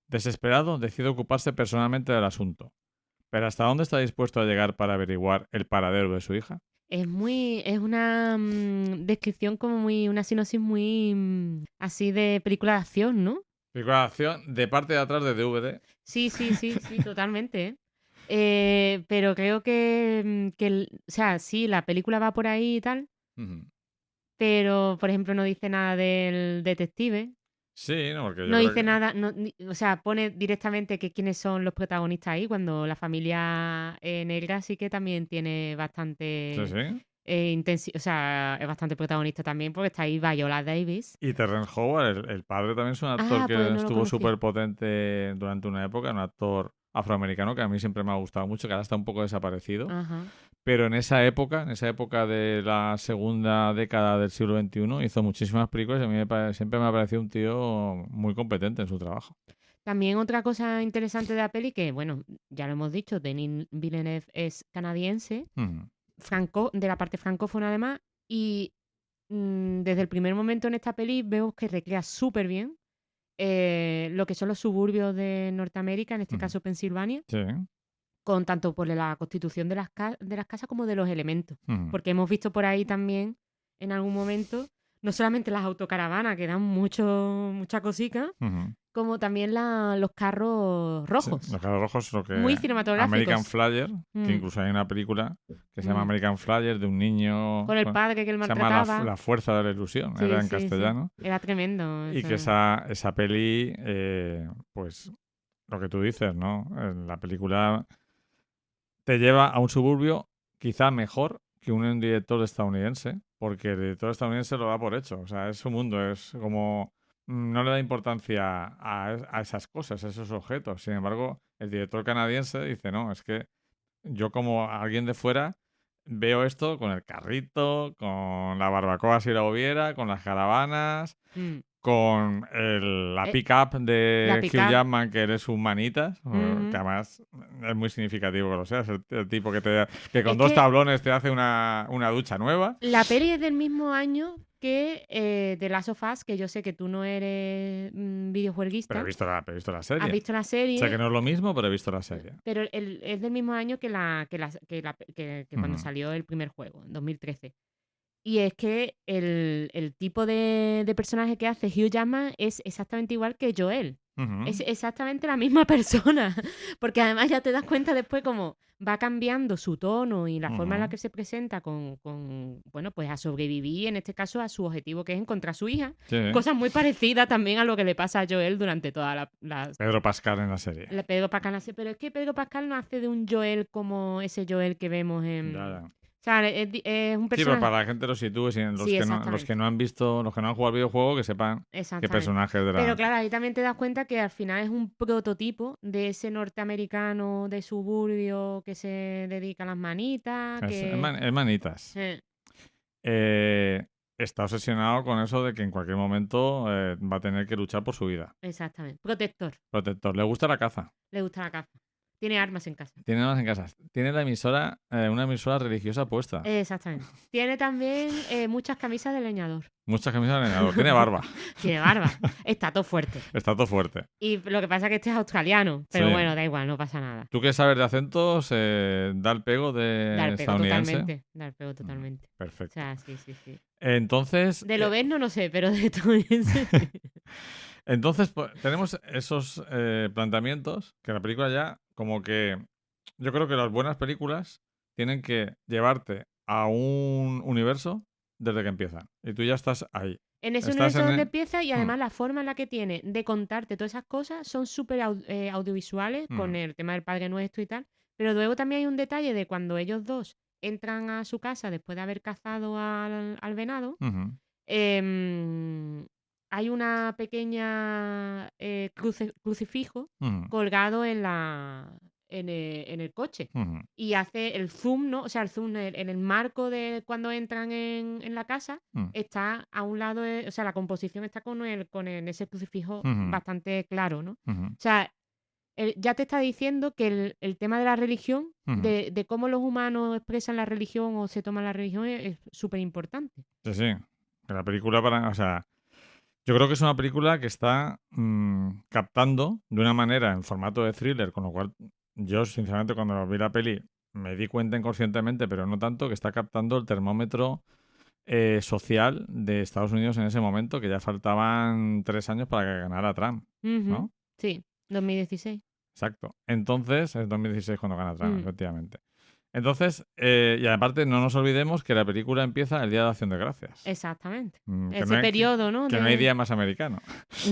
Desesperado, decide ocuparse personalmente del asunto. ¿Pero hasta dónde está dispuesto a llegar para averiguar el paradero de su hija? Es una descripción una sinopsis muy así de película de acción, ¿no? Película de acción de parte de atrás de DVD. Sí, totalmente. Pero creo que o sea, sí, la película va por ahí y tal, pero, por ejemplo, no dice nada del detective. Sí, no, porque yo no dice nada, o sea, pone directamente que quiénes son los protagonistas ahí, cuando la familia negra sí que también tiene bastante o sea, es bastante protagonista también porque está ahí Viola Davis. Y Terrence Howard, el padre, también es un actor que pues no estuvo súper potente durante una época, un actor afroamericano que a mí siempre me ha gustado mucho, que ahora está un poco desaparecido. Ajá. Pero en esa época de la segunda década del siglo XXI, hizo muchísimas películas y a mí siempre me ha parecido un tío muy competente en su trabajo. También otra cosa interesante de la peli, que bueno, ya lo hemos dicho, Denis Villeneuve es canadiense, de la parte francófona además, y desde el primer momento en esta peli veo que recrea súper bien lo que son los suburbios de Norteamérica, en este caso Pensilvania. Sí. Con tanto por la constitución de las casas como de los elementos. Porque hemos visto por ahí también, en algún momento, no solamente las autocaravanas, que dan mucha cosica, como también los carros rojos. Sí, los carros rojos, lo que muy cinematográficos. American Flyer, que incluso hay una película que se llama American Flyer, de un niño... Con el padre que él maltrataba. Se llama La fuerza de la ilusión, era en castellano. Sí. Era tremendo. Y que esa peli, pues, lo que tú dices, ¿no? La película te lleva a un suburbio quizá mejor que un director estadounidense, porque el director estadounidense lo da por hecho. O sea, es su mundo, es como... No le da importancia a esas cosas, a esos objetos. Sin embargo, el director canadiense dice, no, es que yo como alguien de fuera veo esto con el carrito, con la barbacoa si la hubiera, con las caravanas... con la pick-up de Hugh Jackman, que eres un manitas, que además es muy significativo que lo seas, el tipo que con dos tablones te hace una ducha nueva. La peli es del mismo año que The Last of Us, que yo sé que tú no eres videojueguista. Pero he visto la serie. ¿Has visto la serie? Sé que no es lo mismo, pero he visto la serie. Pero es del mismo año que cuando salió el primer juego, en 2013. Y es que el tipo de personaje que hace Hugh Jackman es exactamente igual que Joel. Es exactamente la misma persona, porque además ya te das cuenta después cómo va cambiando su tono y la forma en la que se presenta bueno, pues a sobrevivir, en este caso a su objetivo que es encontrar a su hija. Sí. Cosas muy parecidas también a lo que le pasa a Joel durante toda la Pedro Pascal en la serie. Pedro Pascal hace, pero es que Pedro Pascal no hace de un Joel como ese Joel que vemos en... Ya. O sea, es un Sí, pero personaje... para la gente lo sitúe, Sí, los que no han visto, los que no han jugado al videojuego, que sepan qué Exactamente. personajes de la... Pero claro, ahí también te das cuenta que al final es un prototipo de ese norteamericano de suburbio que se dedica a las manitas. Es manitas. Está obsesionado con eso de que en cualquier momento va a tener que luchar por su vida. Exactamente. Protector. Le gusta la caza. Le gusta la caza. Tiene armas en casa. Tiene armas en casa. Tiene la emisora, una emisora religiosa puesta. Exactamente. Tiene también muchas camisas de leñador. Muchas camisas de leñador. Tiene barba. Tiene barba. Está todo fuerte. Está todo fuerte. Y lo que pasa es que este es australiano. Pero Sí. bueno, da igual, no pasa nada. ¿Tú qué sabes de acentos? ¿Da el pego de Da el pego estadounidense? totalmente. Da el pego totalmente. O Perfecto. sea, sí. Entonces... De lo ves no sé, pero de estadounidense sí. Entonces, pues, tenemos esos planteamientos que la película ya, como que yo creo que las buenas películas tienen que llevarte a un universo desde que empiezan. Y tú ya estás ahí. En ese Estás universo en donde el- empieza y además la forma en la que tiene de contarte todas esas cosas son súper audiovisuales con el tema del Padre Nuestro y tal. Pero luego también hay un detalle de cuando ellos dos entran a su casa después de haber cazado al venado. Ujú. Hay una pequeña crucifijo Ujú. colgado en el coche. Ujú. Y hace el zoom, ¿no? O sea, el zoom en el marco de cuando entran en la casa Ujú. está a un lado, o sea, la composición está con ese crucifijo Ujú. bastante claro, ¿no? Ujú. O sea, ya te está diciendo que el tema de la religión, Ujú. de cómo los humanos expresan la religión o se toman la religión es súper importante. Sí. Que la película o sea, yo creo que es una película que está captando de una manera en formato de thriller, con lo cual yo, sinceramente, cuando vi la peli me di cuenta inconscientemente, pero no tanto, que está captando el termómetro social de Estados Unidos en ese momento, que ya faltaban 3 años para que ganara Trump, ¿no? Ujú. Sí, 2016. Exacto. Entonces, es 2016 cuando gana Trump, Mm. efectivamente. Entonces, y aparte, no nos olvidemos que la película empieza el Día de Acción de Gracias. Exactamente. Que Ese periodo, ¿no? Que no hay día más americano.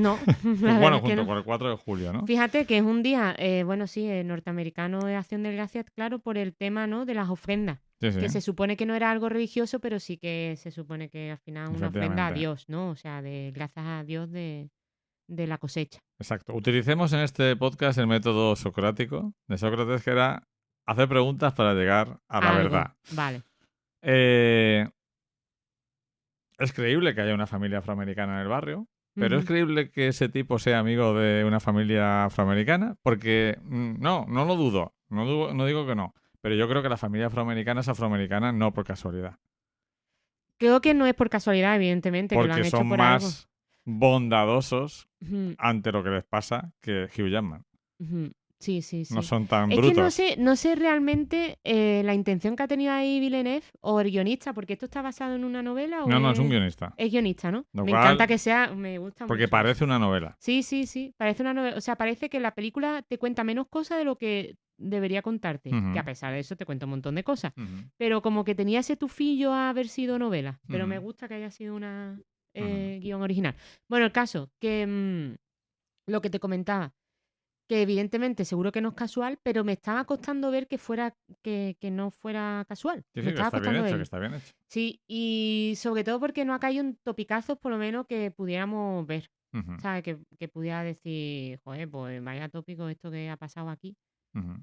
No. Bueno, junto con el 4 de julio, ¿no? Fíjate que es un día, bueno, sí, norteamericano de Acción de Gracias, claro, por el tema, ¿no? De las ofrendas. Sí, sí. Que se supone que no era algo religioso, pero sí que se supone que al final es una ofrenda a Efectivamente. Dios, ¿no? O sea, gracias a Dios de la cosecha. Exacto. Utilicemos en este podcast el método socrático de Sócrates, que era hacer preguntas para llegar a la Algo. verdad. Vale. Es creíble que haya una familia afroamericana en el barrio, pero es Ujú. creíble que ese tipo sea amigo de una familia afroamericana, porque no lo dudo. No digo que no. Pero yo creo que la familia afroamericana es afroamericana no por casualidad. Creo que no es por casualidad, evidentemente, que lo han Porque hecho son por más bondadosos algo. Ujú, ante lo que les pasa que Hugh Jackman. ujú. Sí. No son tan Es brutos. que no sé realmente la intención que ha tenido ahí Villeneuve o el guionista, porque esto está basado en una novela o No, es un guionista. Es guionista, ¿no? Lo Me cual- encanta que sea, me gusta Porque mucho. parece una novela. Sí, parece una novela, o sea, parece que la película te cuenta menos cosas de lo que debería contarte, Ujú. que a pesar de eso te cuenta un montón de cosas, Ujú. pero como que tenía ese tufillo a haber sido novela, pero me Ujú. gusta que haya sido una Ujú. guión original. Bueno, el caso, que lo que te comentaba, que evidentemente seguro que no es casual, pero me estaba costando ver que no fuera casual. Sí, Me que estaba está bien costando hecho, verlo. que está bien hecho. Sí, y sobre todo porque no ha caído en topicazos, por lo menos que pudiéramos ver. Ujú. ¿Sabes? Que pudiera decir, joder, pues vaya tópico esto que ha pasado aquí. Ujú.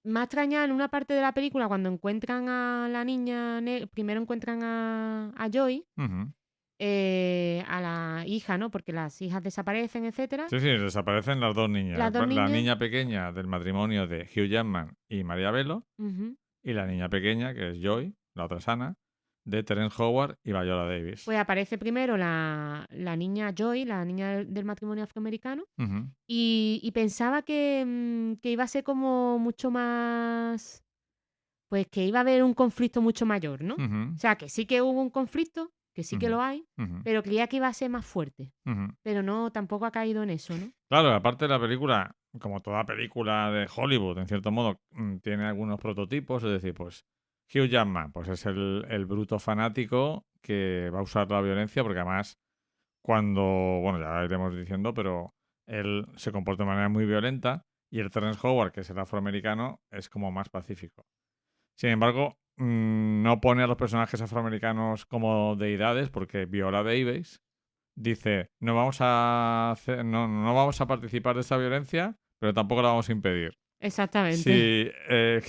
Me ha extrañado en una parte de la película cuando encuentran a la niña, primero encuentran a Joy, Ujú. a la hija, ¿no? Porque las hijas desaparecen, etcétera. Sí, desaparecen las dos niñas. Las dos La niñas. niña pequeña del matrimonio de Hugh Jackman y María Bello, Ujú. y la niña pequeña, que es Joy, la otra es Anna, de Terence Howard y Viola Davis. Pues aparece primero la niña Joy, la niña del matrimonio afroamericano, Ujú. y pensaba que iba a ser como mucho más, pues que iba a haber un conflicto mucho mayor, ¿no? Ujú. O sea, que sí que hubo un conflicto, que sí que lo hay, pero creía que iba a ser más fuerte. Pero no, tampoco ha caído en eso, ¿no? Claro, aparte de la película, como toda película de Hollywood, en cierto modo, tiene algunos prototipos, es decir, pues Hugh Jackman, pues es el bruto fanático que va a usar la violencia, porque además cuando, bueno, ya lo iremos diciendo, pero él se comporta de manera muy violenta y el Terrence Howard, que es el afroamericano, es como más pacífico. Sin embargo, no pone a los personajes afroamericanos como deidades, porque Viola Davis dice, no vamos a participar de esta violencia, pero tampoco la vamos a impedir. Exactamente. Si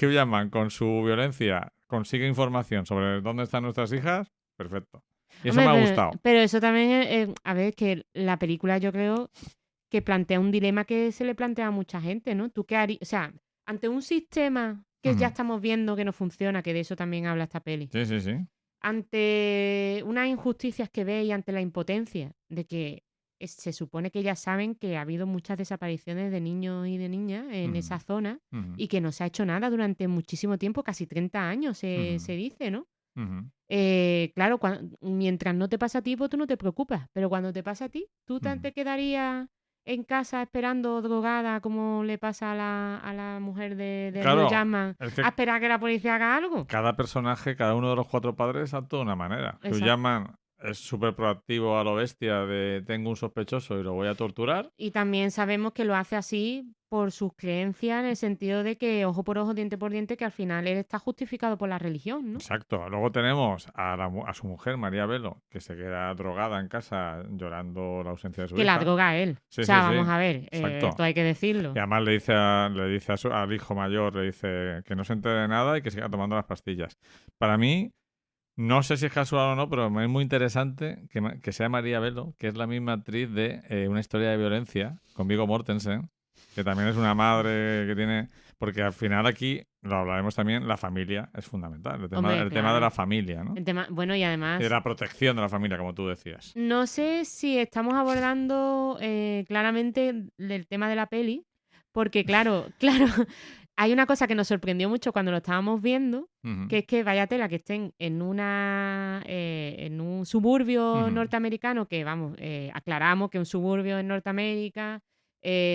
Hugh Jackman con su violencia consigue información sobre dónde están nuestras hijas, perfecto. Y eso me ha gustado. Pero eso también, a ver, que la película yo creo que plantea un dilema que se le plantea a mucha gente, ¿no? ¿Tú qué harías? O sea, ante un sistema que ya estamos viendo que no funciona, que de eso también habla esta peli. Sí. Ante unas injusticias que ve y ante la impotencia de que se supone que ya saben que ha habido muchas desapariciones de niños y de niñas en esa zona y que no se ha hecho nada durante muchísimo tiempo, casi 30 años se dice, ¿no? Claro, mientras no te pasa a ti, pues tú no te preocupas, pero cuando te pasa a ti, ¿tú te quedarías en casa esperando drogada como le pasa a la mujer de Hugh Jackman a esperar que la policía haga algo? Cada personaje, cada uno de los 4 padres actúa de una manera. Hugh Jackman es súper proactivo a lo bestia de tengo un sospechoso y lo voy a torturar. Y también sabemos que lo hace así por sus creencias, en el sentido de que ojo por ojo, diente por diente, que al final él está justificado por la religión, ¿no? Exacto. Luego tenemos a su mujer, María Velo, que se queda drogada en casa llorando la ausencia de su hija. Que la droga él. Sí, o sea, sí, vamos a ver, esto hay que decirlo. Y además le dice al hijo mayor, le dice que no se entere de nada y que siga tomando las pastillas. Para mí, no sé si es casual o no, pero es muy interesante que sea María Velo, que es la misma actriz de Una historia de violencia, con Viggo Mortensen, que también es una madre que tiene... Porque al final aquí, lo hablaremos también, la familia es fundamental. El tema de la familia, ¿no? Bueno, y además... De la protección de la familia, como tú decías. No sé si estamos abordando claramente el tema de la peli, porque claro, hay una cosa que nos sorprendió mucho cuando lo estábamos viendo, que es que vaya tela que estén en un suburbio norteamericano, que vamos, aclaramos que un suburbio en Norteamérica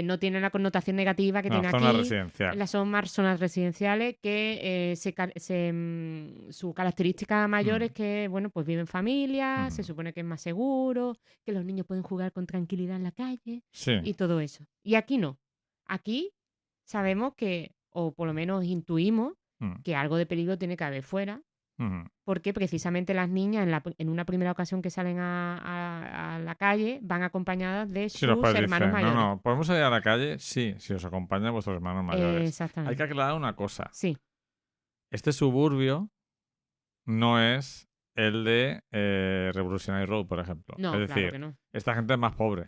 no tiene la connotación negativa que tiene zona aquí. Residencial. Son más zonas residenciales que su característica mayor es que, bueno, pues viven familias, se supone que es más seguro, que los niños pueden jugar con tranquilidad en la calle y todo eso. Y aquí no. Aquí sabemos que, o por lo menos intuimos, que algo de peligro tiene que haber fuera, porque precisamente las niñas en una primera ocasión que salen a la calle van acompañadas de sus hermanos mayores. No, ¿podemos salir a la calle? Sí, si os acompañan vuestros hermanos mayores. Exactamente. Hay que aclarar una cosa. Sí. Este suburbio no es el de Revolutionary Road, por ejemplo. No, es decir, claro que no. Esta gente es más pobre.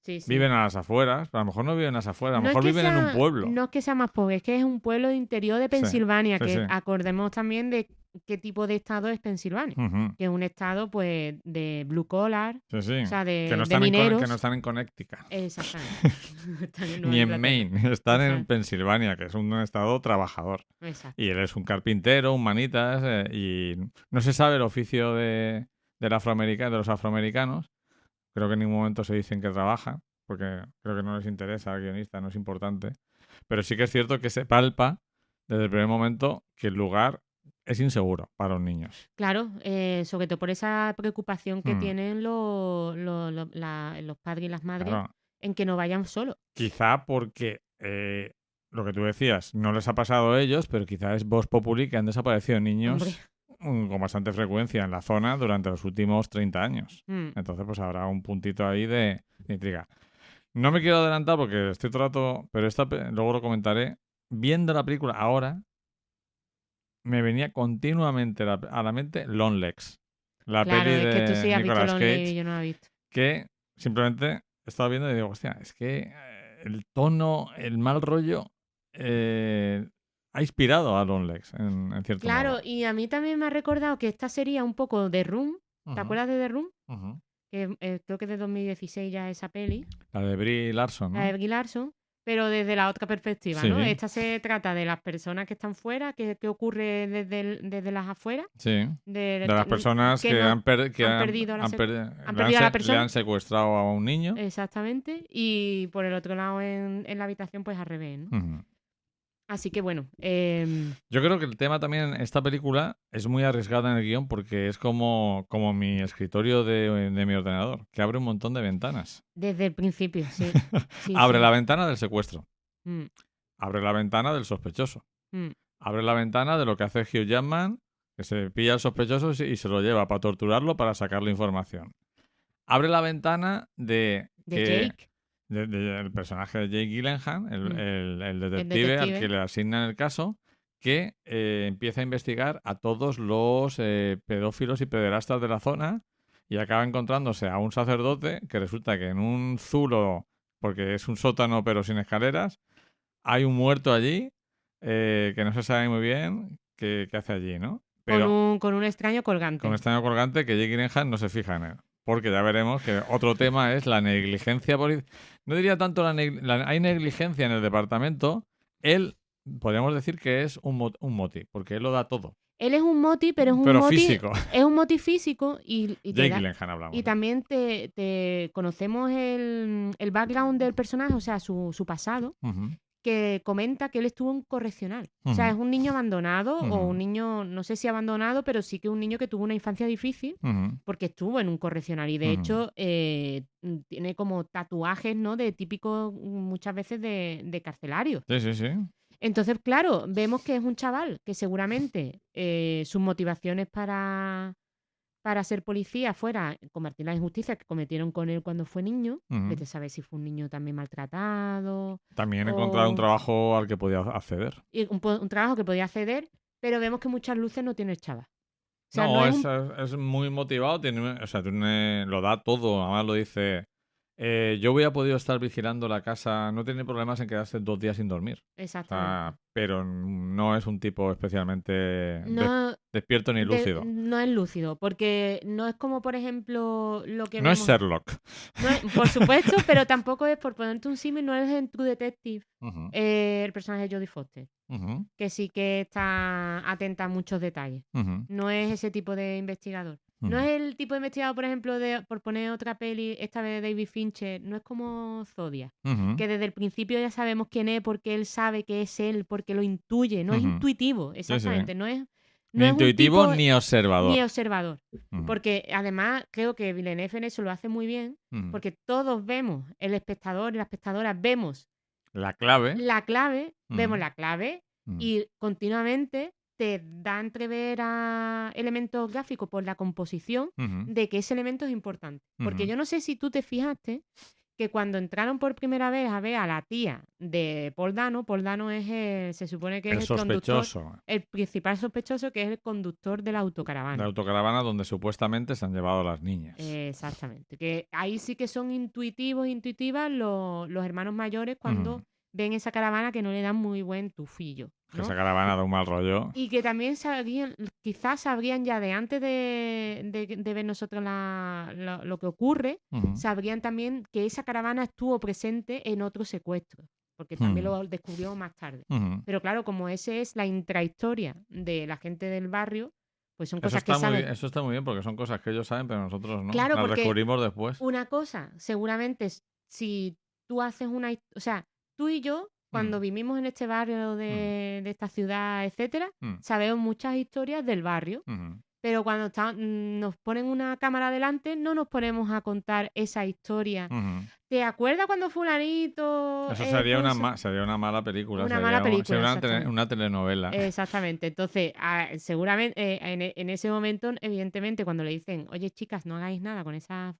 Sí. Viven a las afueras, pero a lo mejor no viven a las afueras, a lo mejor viven en un pueblo. No es que sea más pobre, es que es un pueblo de interior de Pensilvania, acordemos también de qué tipo de estado es Pensilvania, que es un estado pues de blue collar, o sea, de mineros. Que no están en Connecticut. Exactamente. Ni en Maine, están en Pensilvania, que es un estado trabajador. Exacto. Y él es un carpintero, un manitas, y no se sabe el oficio de los afroamericanos. Creo que en ningún momento se dicen que trabajan, porque creo que no les interesa al guionista, no es importante. Pero sí que es cierto que se palpa desde el primer momento que el lugar es inseguro para los niños. Claro, sobre todo por esa preocupación que tienen los padres y las madres en que no vayan solos. Quizá porque, lo que tú decías, no les ha pasado a ellos, pero quizá es vox populi que han desaparecido niños con bastante frecuencia en la zona durante los últimos 30 años. Entonces, pues habrá un puntito ahí de intriga. No me quiero adelantar porque estoy todo el rato, pero luego lo comentaré. Viendo la película ahora, me venía continuamente a la mente Longlegs. La peli de Nicolas Cage, y yo no la he visto. Que simplemente he estado viendo y digo, hostia, es que el tono, el mal rollo... ha inspirado a Longlegs, en cierto modo. Claro, y a mí también me ha recordado que esta sería un poco The Room. ¿Te acuerdas de The Room? Que creo que es de 2016 ya esa peli. La de Brie Larson, ¿no? La de Brie Larson. pero desde la otra perspectiva, Sí. ¿no? Esta se trata de las personas que están fuera, qué ocurre desde las afueras. Sí. De las que- personas que no- han perdido han perdido a la persona. le han secuestrado a un niño. Exactamente. Y por el otro lado, en la habitación, pues al revés, ¿no? Ujú. Así que bueno, Yo creo que el tema también en esta película es muy arriesgada en el guión porque es como mi escritorio de mi ordenador, que abre un montón de ventanas. desde el principio, sí. Sí, Abre sí. la ventana del secuestro, Mm, abre la ventana del sospechoso, mm. abre la ventana de lo que hace Hugh Jackman, que se pilla al sospechoso y se lo lleva para torturarlo para sacarle información. Abre la ventana de De que Jake. el personaje de Jake Gyllenhaal, el detective al detective. que le asignan el caso, que empieza a investigar a todos los pedófilos y pederastas de la zona y acaba encontrándose a un sacerdote que resulta que en un zulo, porque es un sótano pero sin escaleras, hay un muerto allí que no se sabe muy bien qué hace allí, ¿no? Pero Con un extraño colgante. con extraño colgante que Jake Gyllenhaal no se fija en él. Porque ya veremos que otro tema es la negligencia. No diría tanto hay negligencia en el departamento. Él, podríamos decir que es un moti, porque él lo da todo. Él es un moti, pero es un Pero moti físico. Es un moti físico y Jake Gyllenhaal hablamos. y también te conocemos el background del personaje, o sea, su pasado, Ujú. que comenta que él estuvo en correccional. O sea, es un niño abandonado o un niño, no sé si abandonado, pero sí que un niño que tuvo una infancia difícil Ujú. porque estuvo en un correccional y de hecho tiene como tatuajes, ¿no? De típicos muchas veces de carcelarios. Sí, sí, sí. Entonces, claro, vemos que es un chaval que seguramente sus motivaciones para ser policía fuera combatir las injusticias que cometieron con él cuando fue niño. Ujú. Vete a saber si fue un niño también maltratado. También o- encontrar un trabajo al que podía acceder. y un trabajo que podía acceder, pero vemos que muchas luces no tiene el chaval. O sea, No, no es es muy motivado, lo da todo, además lo dice. Yo hubiera podido estar vigilando la casa, no tiene problemas en quedarse 2 días sin dormir. O Exactamente. sea, pero no es un tipo especialmente No, despierto ni lúcido. no es lúcido, porque no es como, por ejemplo, lo que No es vemos. Sherlock. No es- por supuesto, pero tampoco es, por ponerte un símil, no es en True Detective Ujú, el personaje de Jodie Foster, ujú, que sí que está atenta a muchos detalles. ujú, No es ese tipo de investigador. No ujú. es el tipo de investigador, por ejemplo, por poner otra peli, esta vez de David Fincher, no es como Zodiac, Ujú. que desde el principio ya sabemos quién es, porque él sabe que es él, porque lo intuye, no es Ujú. intuitivo, sí. exactamente, no es Ni es un intuitivo tipo ni observador. ni observador. Ujú, Porque además creo que Villeneuve en eso lo hace muy bien, ujú. porque todos vemos, el espectador y la espectadora vemos La clave. la clave, vemos Ujú. la clave Ujú. y continuamente te da a entrever a elementos gráficos por la composición Ujú. de que ese elemento es importante. Porque Ujú. yo no sé si tú te fijaste que cuando entraron por primera vez a ver a la tía de Paul Dano es se supone que El es el conductor, sospechoso el principal sospechoso, que es el conductor de la de autocaravana. autocaravana donde supuestamente se han llevado a las niñas. Exactamente. Que ahí sí que son intuitivas los hermanos mayores cuando Ujú. ven esa caravana que no le dan muy buen tufillo, Que ¿no? esa caravana da un mal rollo. Y que también quizás sabrían ya de antes de ver nosotros lo que ocurre, Ujú. sabrían también que esa caravana estuvo presente en otro secuestro, porque también Ujú. lo descubrimos más tarde. Ujú. Pero claro, como ese es la intrahistoria de la gente del barrio, pues son Eso cosas que está, saben. eso está muy bien porque son cosas que ellos saben, pero nosotros no. Claro, Las porque descubrimos después. una cosa, seguramente, si tú haces o sea, tú y yo, cuando vivimos en este barrio de esta ciudad, etcétera, Mm. sabemos muchas historias del barrio. Ujú. Pero cuando nos ponen una cámara delante, no nos ponemos a contar esa historia. Ujú. ¿Te acuerdas cuando fulanito? Eso sería una mala película. Una sería mala película, sería exactamente. una telenovela. Exactamente. Entonces, seguramente en ese momento, evidentemente, cuando le dicen, oye, chicas, no hagáis nada con esa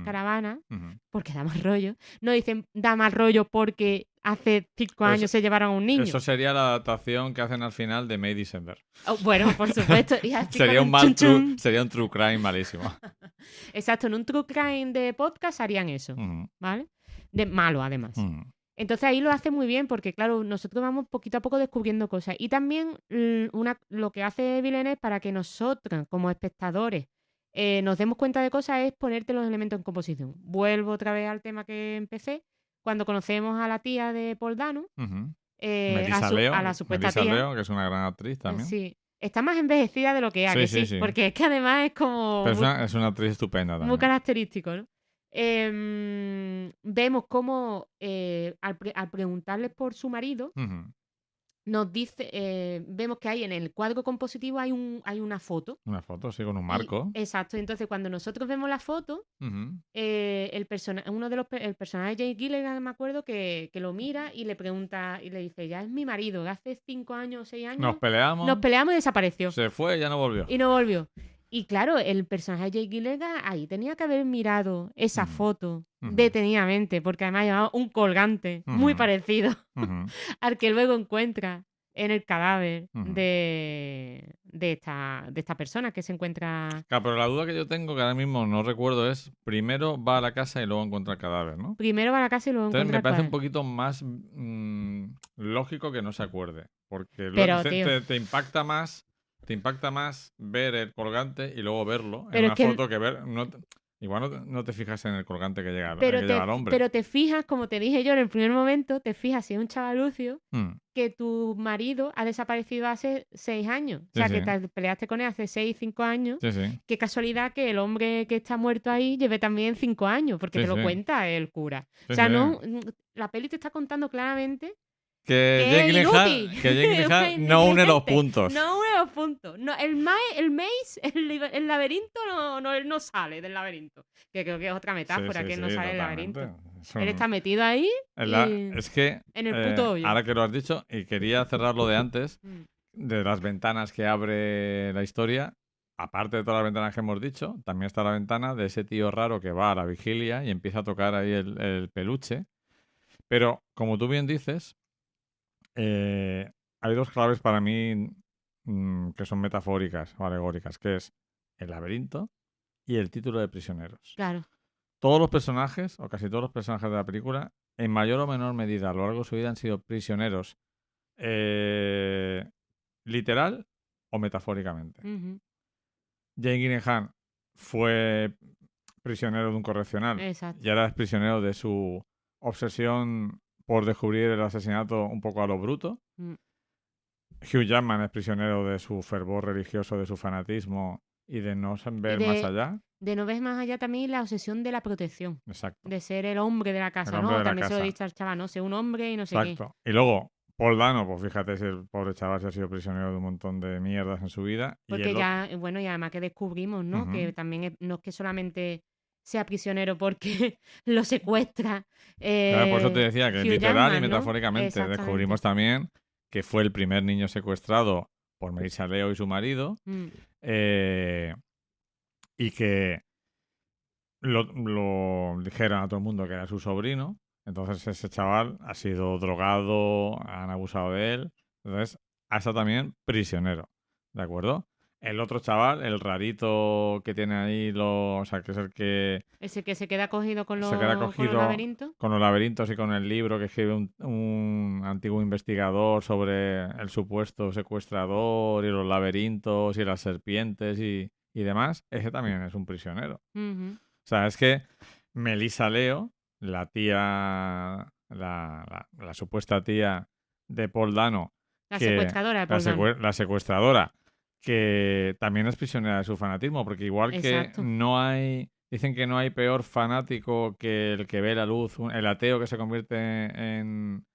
caravana, Ujú. porque da mal rollo, no dicen, da mal rollo porque hace 5 años se llevaron a un niño. Eso sería la adaptación que hacen al final de May December. Oh, bueno, por supuesto. Y así Sería con un chun. sería un true crime malísimo. Exacto, en un true crime de podcast harían eso, Ujú. ¿vale? De malo, además. Ujú. Entonces ahí lo hace muy bien porque, claro, nosotros vamos poquito a poco descubriendo cosas. Y también lo que hace Villeneuve para que nosotros, como espectadores, nos demos cuenta de cosas es ponerte los elementos en composición. Vuelvo otra vez al tema que empecé. cuando conocemos a la tía de Paul Dano, Melissa Leo, a la supuesta Melissa tía. Leo, que es una gran actriz también. Sí. Está más envejecida de lo que era, Sí. porque es que además es como Pero es una actriz estupenda también. muy característico, ¿no? Vemos cómo al preguntarles por su marido, nos dice, vemos que hay en el cuadro compositivo hay una foto. Una foto, sí, con un marco. Exacto. Entonces, cuando nosotros vemos la foto, el personaje de Jake Gyllenhaal, me acuerdo, que lo mira y le pregunta y le dice, ya es mi marido, que hace 5 años o 6 años Nos peleamos y desapareció. Se fue y ya no volvió. Y no volvió. Y claro, el personaje de Jake Gyllenhaal ahí tenía que haber mirado esa foto detenidamente, porque además llevaba un colgante muy parecido al que luego encuentra en el cadáver de esta persona que se encuentra... Claro, pero la duda que yo tengo, que ahora mismo no recuerdo, es primero va a la casa y luego encuentra el cadáver, ¿no? Primero va a la casa y luego Entonces encuentra me parece el un poquito más lógico que no se acuerde, porque Pero, te impacta más ver el colgante y luego verlo Pero en es una que foto que ver... Igual no te fijas en el colgante que lleva el hombre. Pero te fijas, como te dije yo en el primer momento, te fijas si es un chavalucio que tu marido ha desaparecido hace 6 años. O sea, que te peleaste con él hace 6, 5 años. Sí. Qué casualidad que el hombre que está muerto ahí lleve también 5 años, porque te lo cuenta el cura. O sea, no, la peli te está contando claramente que Jake Gyllenhaal no une los puntos. No une los puntos. No, el maze, el laberinto, él no sale del laberinto. Que creo que es otra metáfora, que él no sale del laberinto. Él está metido ahí es que en el puto hoyo. Ahora que lo has dicho, y quería cerrar lo de antes, de las ventanas que abre la historia, aparte de todas las ventanas que hemos dicho, también está la ventana de ese tío raro que va a la vigilia y empieza a tocar ahí el peluche. Pero, como tú bien dices, hay 2 claves para mí que son metafóricas o alegóricas, que es el laberinto y el título de Prisioneros. Claro. Todos los personajes, o casi todos los personajes de la película, en mayor o menor medida a lo largo de su vida han sido prisioneros literal o metafóricamente. Jake Gyllenhaal fue prisionero de un correccional. Exacto. Y ahora es prisionero de su obsesión por descubrir el asesinato un poco a lo bruto. Hugh Jackman es prisionero de su fervor religioso, de su fanatismo y de no ver más allá. De no ver más allá también la obsesión de la protección. Exacto. De ser el hombre de la casa, ¿no? También se lo dice al chaval, ¿no? Ser un hombre y no sé qué. Exacto. Y luego, Paul Dano, pues fíjate si el pobre chaval se ha sido prisionero de un montón de mierdas en su vida. Porque y además que descubrimos, ¿no? Que también no es que solamente sea prisionero porque lo secuestra. Claro, por eso te decía que Hugh literal Jackman, y metafóricamente descubrimos también que fue el primer niño secuestrado por Melissa Leo y su marido. Y que lo dijeron a todo el mundo que era su sobrino. Entonces ese chaval ha sido drogado, han abusado de él. Entonces ha estado también prisionero. ¿De acuerdo? El otro chaval, el rarito que tiene ahí, o sea, que es el que... Ese que se queda cogido con los laberintos. Con los laberintos y con el libro que escribe un antiguo investigador sobre el supuesto secuestrador y los laberintos y las serpientes y demás. Ese también es un prisionero. O sea, es que Melissa Leo, la tía, la supuesta tía de Paul Dano, secuestradora de Paul Dano. La secuestradora, que también es prisionera de su fanatismo, porque igual Exacto. que dicen que no hay peor fanático que el que ve la luz, el ateo que se convierte en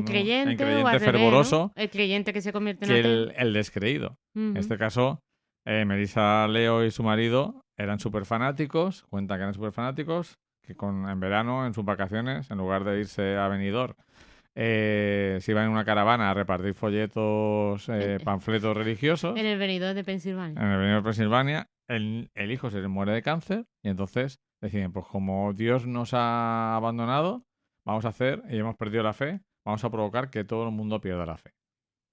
creyente o al fervoroso, revés, ¿no? El creyente que se convierte en que ateo. el descreído. En este caso, Melissa Leo y su marido eran súper fanáticos, cuentan que eran súper fanáticos, que en verano, en sus vacaciones, en lugar de irse a Benidorm, se iban en una caravana a repartir folletos, panfletos religiosos. En el Benidorm de Pensilvania. En el Benidorm de Pensilvania. El hijo se le muere de cáncer y entonces deciden, pues como Dios nos ha abandonado, vamos a hacer, y hemos perdido la fe, vamos a provocar que todo el mundo pierda la fe.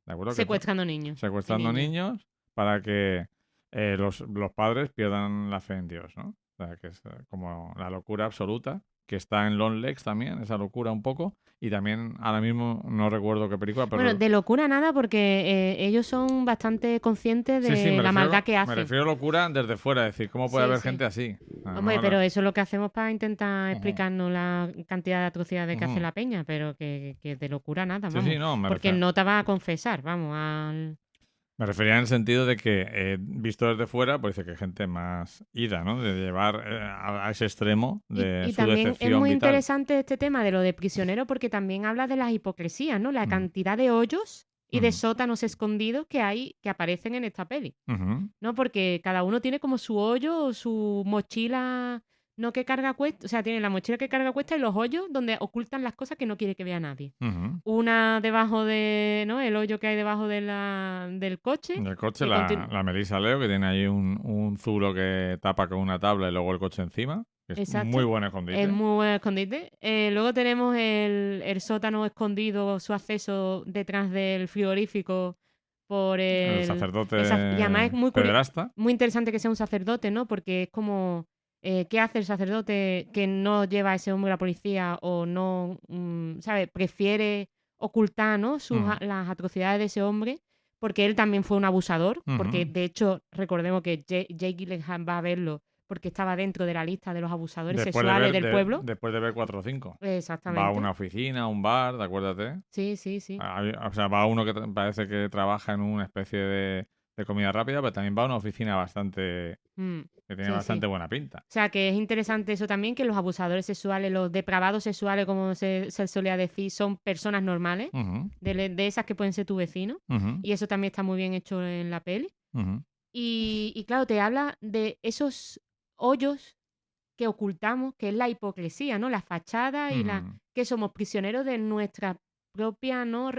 ¿De acuerdo? Secuestrando niños. Secuestrando niños para que los padres pierdan la fe en Dios, ¿no? O sea, que es como la locura absoluta que está en Long Legs también, esa locura un poco. Y también, ahora mismo, no recuerdo qué película, pero... Bueno, de locura nada, porque ellos son bastante conscientes de la maldad que hacen. Me refiero a locura desde fuera, es decir, ¿cómo puede haber gente así? Hombre, pero eso es lo que hacemos para intentar explicarnos la cantidad de atrocidades que hace la peña, pero que de locura nada, vamos. Sí, no, porque no te va a confesar, vamos, Me refería en el sentido de que, visto desde fuera, pues dice que hay gente más ida, ¿no? De llevar a ese extremo de y su también decepción es muy vital. interesante este tema de lo de prisionero porque también habla de las hipocresías, ¿no? La cantidad de hoyos y de sótanos escondidos que hay, que aparecen en esta peli, ¿no? Porque cada uno tiene como su hoyo o su mochila... No que carga cuesta, o sea, tiene la mochila que carga cuesta y los hoyos donde ocultan las cosas que no quiere que vea nadie. Una debajo de, ¿no? El hoyo que hay debajo de del coche. Del coche, la Melissa Leo, que tiene ahí un zulo que tapa con una tabla y luego el coche encima. Que es muy buen escondite. Es muy buen escondite. Luego tenemos el sótano escondido, su acceso detrás del frigorífico por el sacerdote y además es pederasta. Muy interesante que sea un sacerdote, ¿no? Porque es como... ¿qué hace el sacerdote que no lleva a ese hombre a la policía o no, ¿sabes? Prefiere ocultar, ¿no? las atrocidades de ese hombre porque él también fue un abusador, porque de hecho recordemos que Jake Gyllenhaal va a verlo porque estaba dentro de la lista de los abusadores sexuales del pueblo. Después de ver 4 o 5. Exactamente. Va a una oficina, a un bar, acuérdate. Sí. O sea, va uno que parece que trabaja en una especie de comida rápida, pero también va a una oficina bastante... que tiene bastante buena pinta. O sea, que es interesante eso también, que los abusadores sexuales, los depravados sexuales, como se solía decir, son personas normales, de esas que pueden ser tu vecino. Y eso también está muy bien hecho en la peli. Y claro, te habla de esos hoyos que ocultamos, que es la hipocresía, ¿no? La fachada y que somos prisioneros de nuestra propia, ¿no?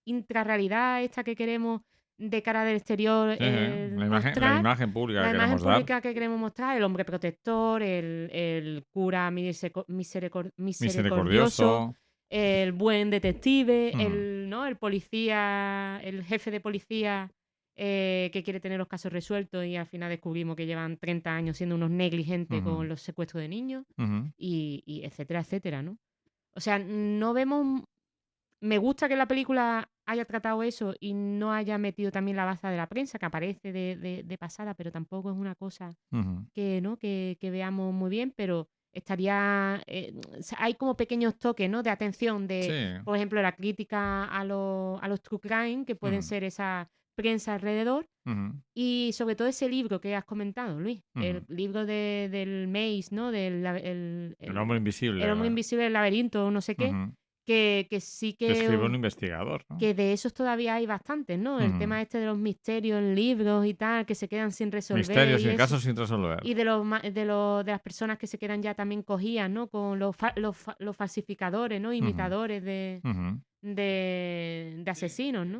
Intrarrealidad esta que queremos de cara del exterior la imagen pública que queremos mostrar, el hombre protector, el cura misericordioso, el buen detective, el policía, el jefe de policía que quiere tener los casos resueltos y al final descubrimos que llevan 30 años siendo unos negligentes con los secuestros de niños y etcétera, etcétera, ¿no? O sea, no vemos... Me gusta que la película haya tratado eso y no haya metido también la baza de la prensa, que aparece de pasada, pero tampoco es una cosa que veamos muy bien, pero estaría... hay como pequeños toques, ¿no? De atención, por ejemplo, la crítica a los true crime, que pueden ser esa prensa alrededor, y sobre todo ese libro que has comentado, Luis, el libro del Maze, ¿no? El hombre invisible. El hombre invisible, el laberinto, no sé qué. Que sí que... escribe un investigador, ¿no? Que de esos todavía hay bastantes, ¿no? El tema este de los misterios en libros y tal, que se quedan sin resolver. Misterios sin casos sin resolver. Y de las personas que se quedan ya también cogidas, ¿no? Con los falsificadores, ¿no? Imitadores de asesinos, ¿no?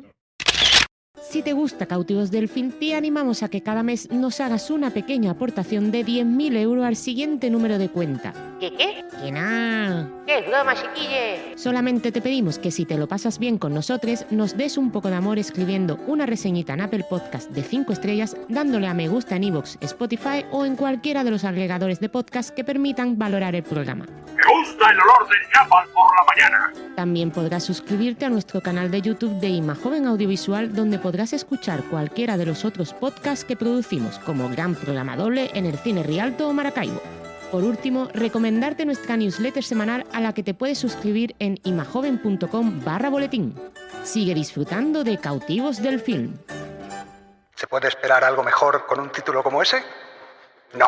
Si te gusta Cautivos del Fin, te animamos a que cada mes nos hagas una pequeña aportación de 10.000 euros al siguiente número de cuenta. ¿Qué? ¡Que no! ¡Qué broma, chiquille! Solamente te pedimos que si te lo pasas bien con nosotros, nos des un poco de amor escribiendo una reseñita en Apple Podcast de 5 estrellas, dándole a me gusta en iVoox, Spotify o en cualquiera de los agregadores de podcast que permitan valorar el programa. ¡Me gusta el olor del napalm por la mañana! También podrás suscribirte a nuestro canal de YouTube de Imajoven Audiovisual, donde podrás escuchar cualquiera de los otros podcasts que producimos, como Gran Programa Doble en el Cine Rialto o Maracaibo. Por último, recomendarte nuestra newsletter semanal a la que te puedes suscribir en imajoven.com/boletín. Sigue disfrutando de Cautivos del Film. ¿Se puede esperar algo mejor con un título como ese? No.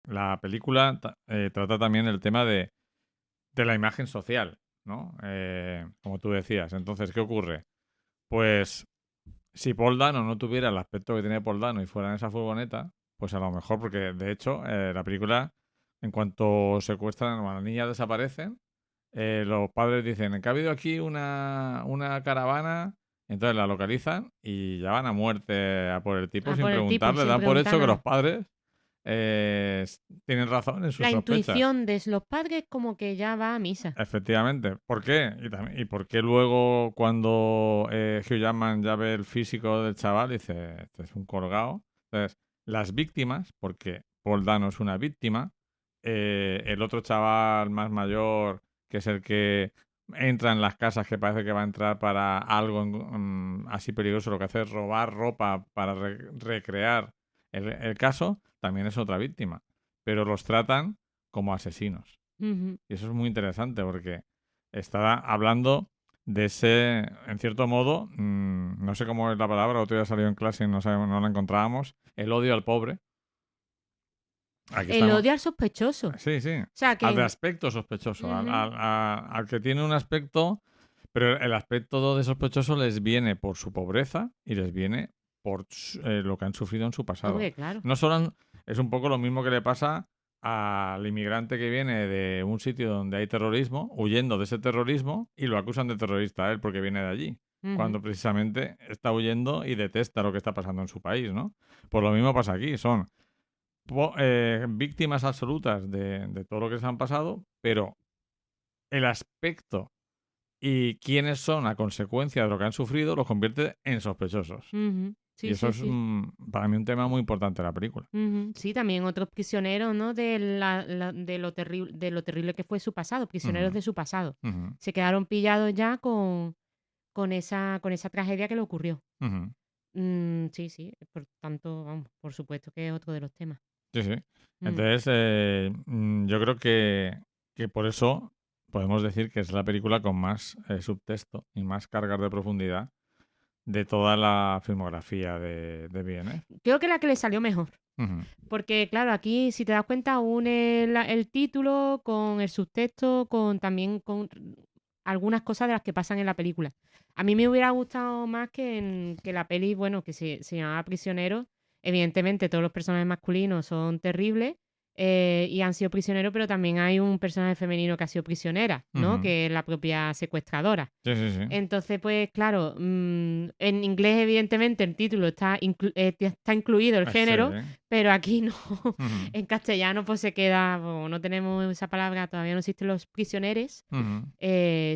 La película trata también el tema de la imagen social, ¿no? Como tú decías. Entonces, ¿qué ocurre? Pues si Paul Dano no tuviera el aspecto que tiene Paul Dano y fuera en esa furgoneta, pues a lo mejor, porque de hecho la película, en cuanto secuestran o las niñas desaparecen, los padres dicen que ha habido aquí una caravana, entonces la localizan y ya van a muerte a por el tipo sin preguntarle, dan por hecho que los padres tienen razón en sus sospechas. La intuición de los padres como que ya va a misa. Efectivamente. ¿Por qué? ¿Y por qué luego cuando Hugh Jackman ya ve el físico del chaval dice, este es un colgado? Entonces, las víctimas, porque Paul Dano es una víctima, el otro chaval más mayor, que es el que entra en las casas, que parece que va a entrar para algo así peligroso, lo que hace es robar ropa para recrear el caso, también es otra víctima. Pero los tratan como asesinos. Ujú. Y eso es muy interesante porque está hablando de ese, en cierto modo, no sé cómo es la palabra, otro día salió en clase y no la encontrábamos, el odio al pobre. Aquí El estamos. odio al sospechoso. Sí, sí. O sea, que Al de aspecto sospechoso, Ujú. al que tiene un aspecto, pero el aspecto de sospechoso les viene por su pobreza y les viene por lo que han sufrido en su pasado. Hombre, claro. No solo es un poco lo mismo que le pasa al inmigrante que viene de un sitio donde hay terrorismo, huyendo de ese terrorismo, y lo acusan de terrorista a él porque viene de allí, Ujú. cuando precisamente está huyendo y detesta lo que está pasando en su país, ¿no? Pues lo mismo pasa aquí, son víctimas absolutas de todo lo que se han pasado, pero el aspecto y quiénes son a consecuencia de lo que han sufrido los convierte en sospechosos. Ujú. Sí, y eso sí, es sí. para mí un tema muy importante de la película. Ujú. Sí, también otros prisioneros, ¿no? De lo terrible que fue su pasado, prisioneros Ujú. de su pasado. Ujú, Se quedaron pillados ya con esa tragedia que le ocurrió. ujú. Sí, sí, por tanto, vamos, por supuesto que es otro de los temas. Sí, sí. Mm. Entonces, yo creo que por eso podemos decir que es la película con más subtexto y más cargas de profundidad de toda la filmografía de Villeneuve. Creo que la que le salió mejor. Ujú, Porque, claro, aquí, si te das cuenta, une el título con el subtexto, también con algunas cosas de las que pasan en la película. A mí me hubiera gustado más que la peli, bueno, que se llamaba Prisioneros. Evidentemente, todos los personajes masculinos son terribles y han sido prisioneros, pero también hay un personaje femenino que ha sido prisionera, ¿no? ujú. Que es la propia secuestradora. Sí, sí, sí. Entonces, pues claro, en inglés evidentemente el título está incluido el género, Sí. pero aquí no. Ujú, En castellano pues se queda, o no tenemos esa palabra, todavía no existen los prisioneros, ujú,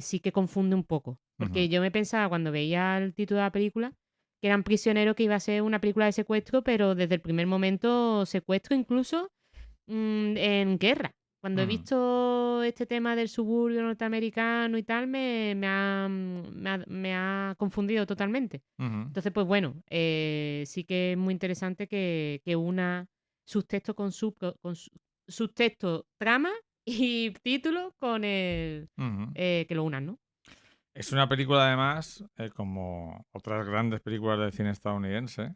sí que confunde un poco. Porque ujú. yo me pensaba cuando veía el título de la película que eran prisioneros, que iba a ser una película de secuestro, pero desde el primer momento secuestro incluso en guerra. Cuando he Ujú, visto este tema del suburbio norteamericano y tal, me ha confundido totalmente. ujú. Entonces, pues bueno, sí que es muy interesante que una subtexto subtexto, trama y título con Ujú. que lo unan, ¿no? Es una película, además, como otras grandes películas del cine estadounidense,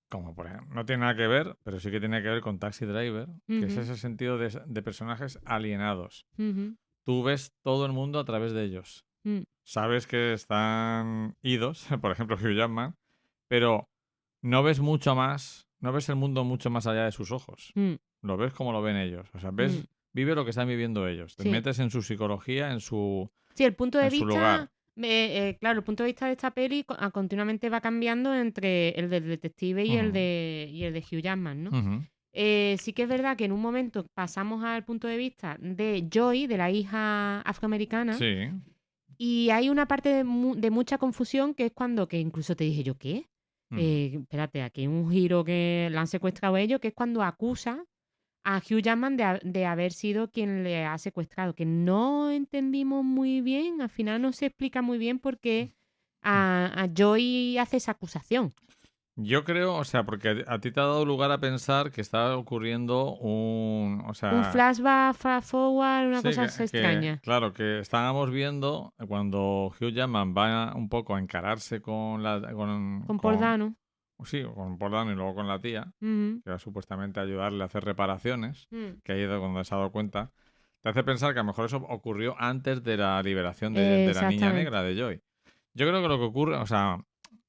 como por ejemplo, no tiene nada que ver, pero sí que tiene que ver con Taxi Driver, que es Ujú, ese sentido de personajes alienados. ujú, Tú ves todo el mundo a través de ellos. mm, Sabes que están idos, por ejemplo, Hugh Jackman, pero no ves mucho más, no ves el mundo mucho más allá de sus ojos. mm, Lo ves como lo ven ellos. O sea, mm, vive lo que están viviendo ellos. Te sí. metes en su psicología, Sí, el punto de en su lugar. vista, claro, el punto de vista de esta peli continuamente va cambiando entre el del detective y Ujú, el de Hugh Jackman, ¿no? ujú. Sí que es verdad que en un momento pasamos al punto de vista de Joy, de la hija afroamericana, Sí. y hay una parte de mucha confusión que es cuando, que incluso te dije yo, ¿qué? Ujú. Espérate, aquí hay un giro que la han secuestrado ellos, que es cuando acusa a Hugh Jackman de haber sido quien le ha secuestrado, que no entendimos muy bien, al final no se explica muy bien por qué a Joy hace esa acusación. Yo creo, o sea, porque a ti te ha dado lugar a pensar que está ocurriendo o Un sea, flashback, fast forward, una sí, cosa extraña. claro, que estábamos viendo cuando Hugh Jackman va un poco a encararse Con Paul Dano. sí, con Paul Dano y luego con la tía, Ujú, que va supuestamente a ayudarle a hacer reparaciones, mm. que ahí es cuando se ha dado cuenta, te hace pensar que a lo mejor eso ocurrió antes de la liberación de la niña Exactamente. negra, de Joy. Yo creo que lo que ocurre, o sea,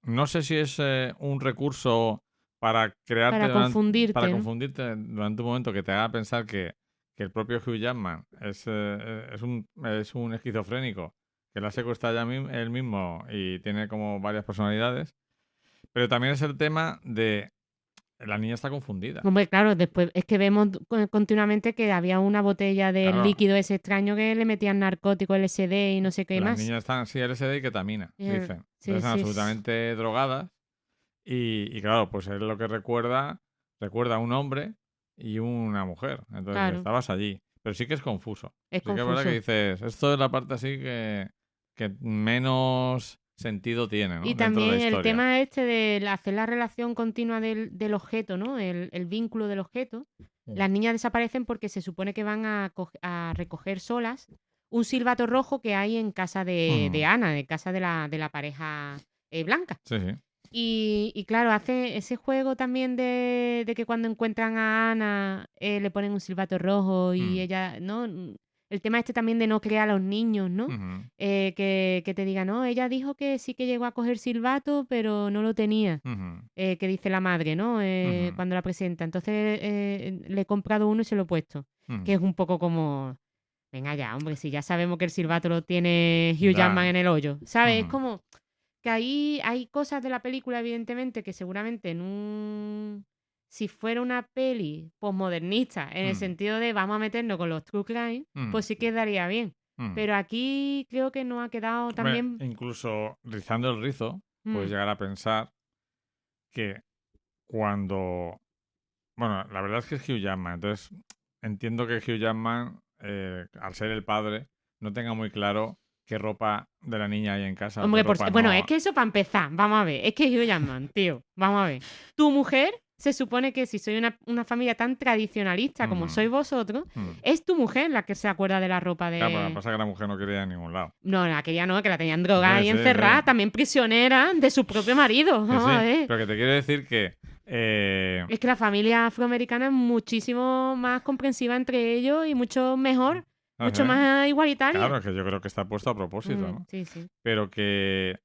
no sé si es un recurso para Para para confundirte, ¿no? confundirte durante un momento que te haga pensar que el propio Hugh Jackman es un esquizofrénico que la secuestra él mismo y tiene como varias personalidades. Pero también es el tema de la niña está confundida. Hombre, claro, después es que vemos continuamente que había una botella del Claro, líquido ese extraño que le metían narcóticos, LSD y no sé qué las más. niñas están, sí, LSD y ketamina, dicen. Sí, Entonces están sí. absolutamente drogadas y claro, pues es lo que recuerda a un hombre y una mujer. Entonces Claro. estabas allí. Pero sí que es confuso. Es Sí que es confuso. verdad que dices, esto es la parte así que menos sentido tiene, ¿no? Y Dentro de la también el historia. tema este de hacer la relación continua del objeto, ¿no? El vínculo del objeto. Las niñas desaparecen porque se supone que van a recoger solas un silbato rojo que hay en casa de Ana, de casa de la pareja blanca. Sí, sí. Y claro, hace ese juego también de que cuando encuentran a Ana le ponen un silbato rojo y ella, ¿no? El tema este también de no crear a los niños, ¿no? Que te diga, no, ella dijo que sí que llegó a coger silbato, pero no lo tenía. Que dice la madre, ¿no? Cuando la presenta. Entonces le he comprado uno y se lo he puesto. Que es un poco como, venga ya, hombre, si ya sabemos que el silbato lo tiene Hugh Jackman en el hoyo, ¿sabes? Es como que ahí hay cosas de la película, evidentemente, que seguramente si fuera una peli postmodernista, en el sentido de vamos a meternos con los true crime, pues sí quedaría bien. Pero aquí creo que no ha quedado también... Hombre, incluso rizando el rizo, puedes llegar a pensar que cuando... Bueno, la verdad es que es Hugh Jackman, entonces entiendo que Hugh Jackman, al ser el padre, no tenga muy claro qué ropa de la niña hay en casa. Hombre, bueno, no... es que eso para empezar, vamos a ver, es que Hugh Jackman, tío, vamos a ver. Tu mujer, se supone que si soy una familia tan tradicionalista como sois vosotros, es tu mujer la que se acuerda de la ropa de... Claro, pero lo que pasa es que la mujer no quería ir a ningún lado. No, la quería no, que la tenían drogada y encerrada, también prisionera de su propio marido. Vamos a ver. Pero que te quiero decir que... Es que la familia afroamericana es muchísimo más comprensiva entre ellos y mucho mejor, mucho más igualitaria. Claro, que yo creo que está puesto a propósito, ¿no? Sí, sí. Pero que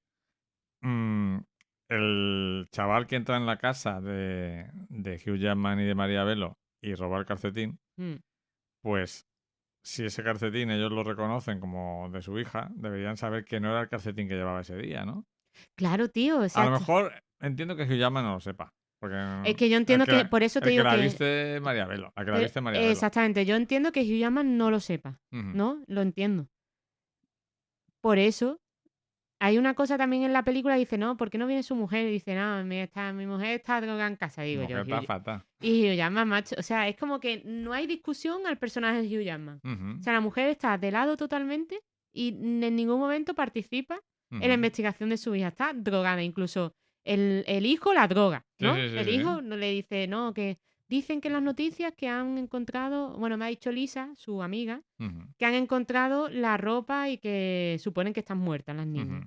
el chaval que entra en la casa de Hugh Jackman y de María Bello y roba el calcetín, pues si ese calcetín ellos lo reconocen como de su hija, deberían saber que no era el calcetín que llevaba ese día, ¿no? Claro, tío. O sea, a lo mejor entiendo que Hugh Jackman no lo sepa. Porque es que yo entiendo que por eso te digo que... que... la viste María Bello, la que la viste María Bello. Exactamente, yo entiendo que Hugh Jackman no lo sepa, ¿no? Lo entiendo. Por eso, hay una cosa también en la película, dice, no, ¿por qué no viene su mujer? Y dice, no, mi mujer está drogada en casa, digo yo. Está fatal. Y Hugh Jackman, macho, o sea, es como que no hay discusión al personaje de Hugh Jackman. O sea, la mujer está de lado totalmente y en ningún momento participa en la investigación de su hija. Está drogada, incluso el hijo la droga, ¿no? Sí, el hijo no le dice, no, que dicen que en las noticias que han encontrado, bueno, me ha dicho Lisa, su amiga, que han encontrado la ropa y que suponen que están muertas las niñas.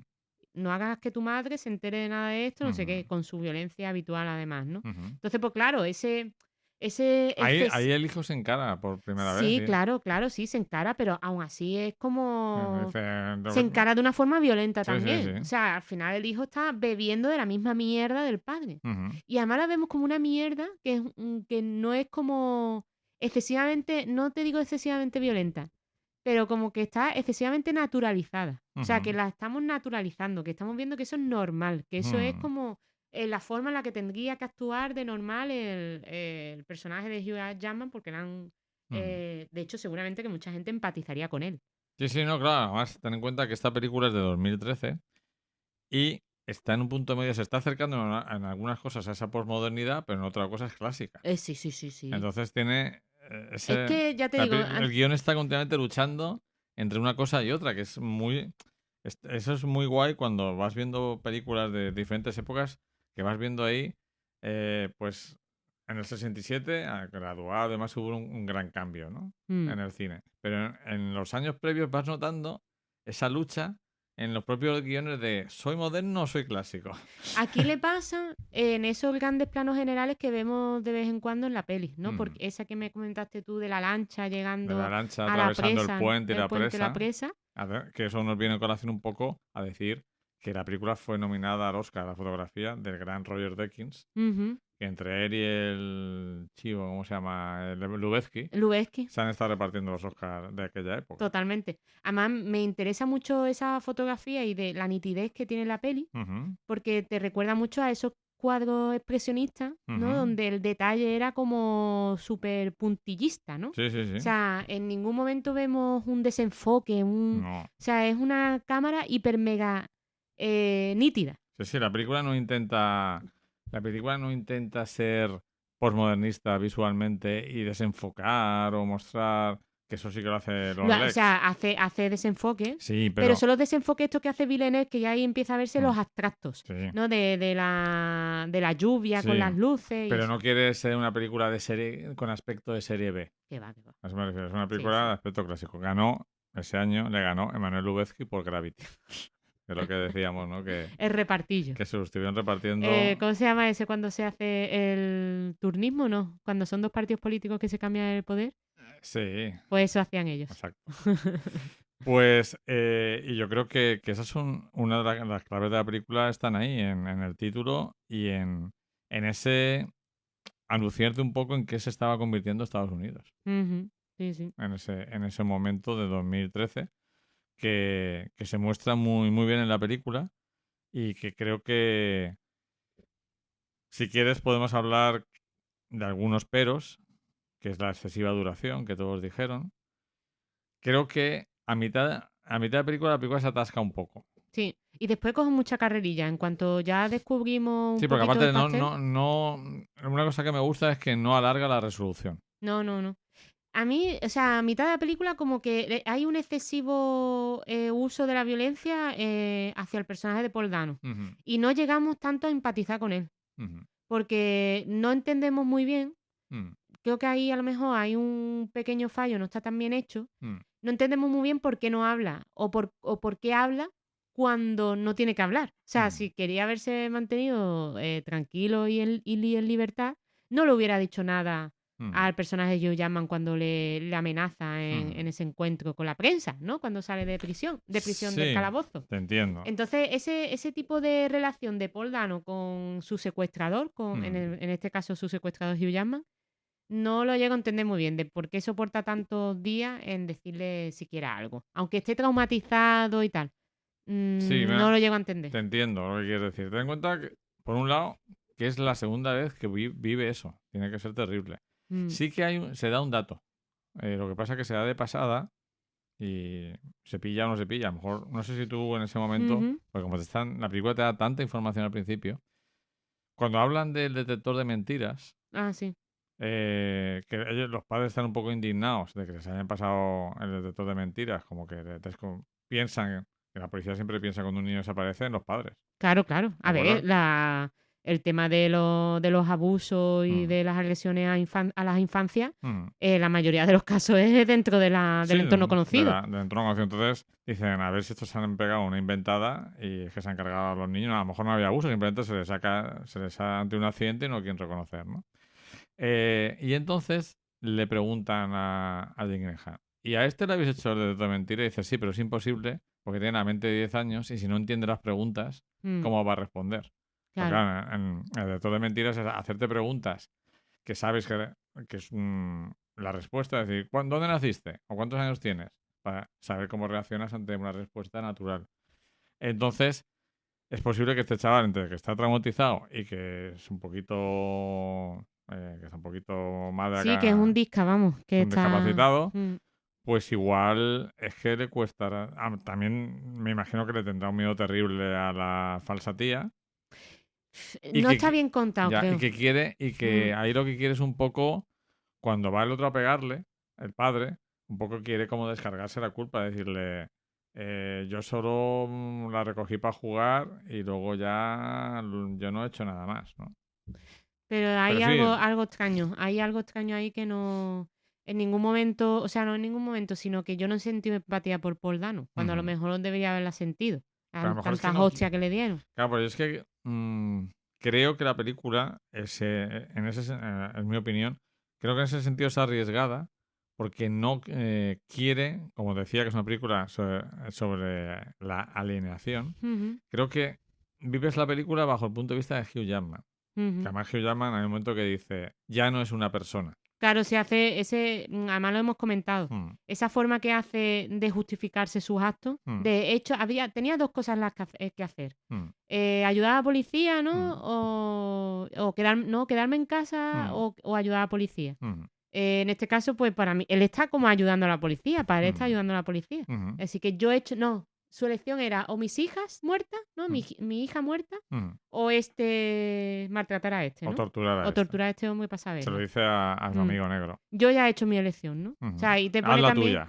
No hagas que tu madre se entere de nada de esto, no sé qué, con su violencia habitual además, ¿no? Entonces, pues claro, ahí el hijo se encara por primera vez. Sí, claro, sí, se encara, pero aún así es como... Se encara de una forma violenta también. Sí. O sea, al final el hijo está bebiendo de la misma mierda del padre. Y además la vemos como una mierda que no es como excesivamente, no te digo excesivamente violenta, pero como que está excesivamente naturalizada. O sea, que la estamos naturalizando, que estamos viendo que eso es normal, que eso es como... la forma en la que tendría que actuar de normal el personaje de Hugh Jackman, porque de hecho, seguramente que mucha gente empatizaría con él. Sí, no, claro. Además, ten en cuenta que esta película es de 2013 y está en un punto medio, se está acercando en algunas cosas a esa posmodernidad, pero en otras cosas clásicas. Sí. Entonces tiene... es que, ya te digo... El guión está continuamente luchando entre una cosa y otra, que es muy... Eso es muy guay cuando vas viendo películas de diferentes épocas, que vas viendo ahí, pues en el 67, graduado, además hubo un gran cambio, ¿no? En el cine. Pero en los años previos vas notando esa lucha en los propios guiones de ¿soy moderno o soy clásico? Aquí le pasa en esos grandes planos generales que vemos de vez en cuando en la peli, ¿no? Porque esa que me comentaste tú de la lancha llegando a la atravesando el puente y la presa. A ver, que eso nos viene a colación un poco a decir que la película fue nominada al Oscar a la fotografía del gran Roger Deakins, que entre él y el chivo, ¿cómo se llama? Lubezki, se han estado repartiendo los Oscars de aquella época. Totalmente. Además, me interesa mucho esa fotografía y de la nitidez que tiene la peli, porque te recuerda mucho a esos cuadros expresionistas, ¿no? Donde el detalle era como súper puntillista, ¿no? Sí. O sea, en ningún momento vemos un desenfoque, No. O sea, es una cámara hiper mega nítida. Sí, la película no intenta ser postmodernista visualmente y desenfocar o mostrar que eso sí que lo hace Long Legs. O sea, hace desenfoque, Sí, pero son los desenfoques estos que hace Villeneuve, que ya ahí empieza a verse los abstractos, sí. ¿no? De la lluvia Sí, con las luces. pero no quiere ser una película de serie con aspecto de serie B. Que va. A eso me refiero. Es una película de aspecto clásico. Ese año le ganó Emmanuel Lubezki por Gravity. Es lo que decíamos, ¿no? Que El repartillo. se lo estuvieron repartiendo. ¿Cómo se llama ese cuando se hace el turnismo, no? Cuando son dos partidos políticos que se cambian el poder. Sí. Pues eso hacían ellos. Exacto. Pues, y yo creo que esas son una de las claves de la película, están ahí, en el título y en ese anunciarte un poco en qué se estaba convirtiendo Estados Unidos. Sí. En ese momento de 2013, que se muestra muy, muy bien en la película y que creo que, si quieres, podemos hablar de algunos peros, que es la excesiva duración que todos dijeron. Creo que a mitad de película, la película se atasca un poco. Sí, y después coge mucha carrerilla. En cuanto ya descubrimos Sí, un porque poquito aparte el pastel, no, una cosa que me gusta es que no alarga la resolución. No. A mí, o sea, a mitad de la película como que hay un excesivo uso de la violencia hacia el personaje de Paul Dano. Uh-huh. Y no llegamos tanto a empatizar con él. Uh-huh. Porque no entendemos muy bien. Creo que ahí a lo mejor hay un pequeño fallo, no está tan bien hecho. No entendemos muy bien por qué no habla o por qué habla cuando no tiene que hablar. O sea, si quería haberse mantenido tranquilo y en libertad, no le hubiera dicho nada al personaje de Hugh Jackman cuando le amenaza en ese encuentro con la prensa, ¿no? Cuando sale de prisión Sí, del calabozo. Te entiendo. Entonces, ese tipo de relación de Paul Dano con su secuestrador, en este caso su secuestrador Hugh Jackman, no lo llego a entender muy bien de por qué soporta tantos días en decirle siquiera algo. Aunque esté traumatizado y tal. Sí, no lo llego a entender. Te entiendo lo que quieres decir. Ten en cuenta que, por un lado, que es la segunda vez que vive eso. Tiene que ser terrible. Sí que se da un dato. Lo que pasa es que se da de pasada y se pilla o no se pilla. A lo mejor, no sé si tú en ese momento, porque como la película te da tanta información al principio, cuando hablan del detector de mentiras, sí. que los padres están un poco indignados de que les hayan pasado el detector de mentiras, como que piensan que la policía siempre piensa cuando un niño desaparece en los padres. Claro. A ver, el tema de los abusos y de las agresiones a las infancias, la mayoría de los casos es dentro del entorno conocido. Del entorno conocido. Entonces dicen, a ver si estos se han pegado una inventada y es que se han cargado a los niños. A lo mejor no había abuso, simplemente se les ha ante un accidente y no quieren reconocer, ¿no? Y entonces le preguntan a Jake Gyllenhaal, ¿y a este le habéis hecho el detector de mentira? Y dice, sí, pero es imposible porque tiene la mente de 10 años y si no entiende las preguntas, ¿cómo va a responder? Claro. Claro, en el detector de mentiras es hacerte preguntas que sabes que es la respuesta, es decir, ¿dónde naciste? ¿O cuántos años tienes? Para saber cómo reaccionas ante una respuesta natural. Entonces, es posible que este chaval, entre que está traumatizado y que es un poquito... que está un poquito más de acá. Sí, que es un disca, vamos. Que es un discapacitado. Mm. Pues igual es que le cuesta... también me imagino que le tendrá un miedo terrible a la falsa tía. No está bien contado, creo. Y que ahí lo que quiere es un poco, cuando va el otro a pegarle, el padre, un poco quiere como descargarse la culpa, decirle, yo solo la recogí para jugar y luego ya yo no he hecho nada más, ¿no? Pero hay algo extraño. Hay algo extraño ahí que no... En ningún momento, o sea, no en ningún momento, sino que yo no sentí empatía por Paul Dano, cuando a lo mejor debería haberla sentido. Tantas hostias que le dieron. Claro, pero es que creo que la película, en mi opinión, creo que en ese sentido es arriesgada porque no quiere, como decía, que es una película sobre la alienación. Creo que vives la película bajo el punto de vista de Hugh Jackman. Que además Hugh Jackman hay un momento que dice, ya no es una persona. Claro, se hace además lo hemos comentado, esa forma que hace de justificarse sus actos. De hecho, tenía dos cosas que hacer. Ayudar a la policía, ¿no? O quedarme en casa o ayudar a la policía. En este caso, pues para mí, él está como ayudando a la policía, para él está ayudando a la policía. Así que yo he hecho, no, su elección era o mis hijas muertas, ¿no? Mi hija muerta, o maltratar a este, ¿no? O torturar a este hombre para saber. Se lo dice a su amigo negro. Yo ya he hecho mi elección, ¿no? O sea, y te pone también... tuya.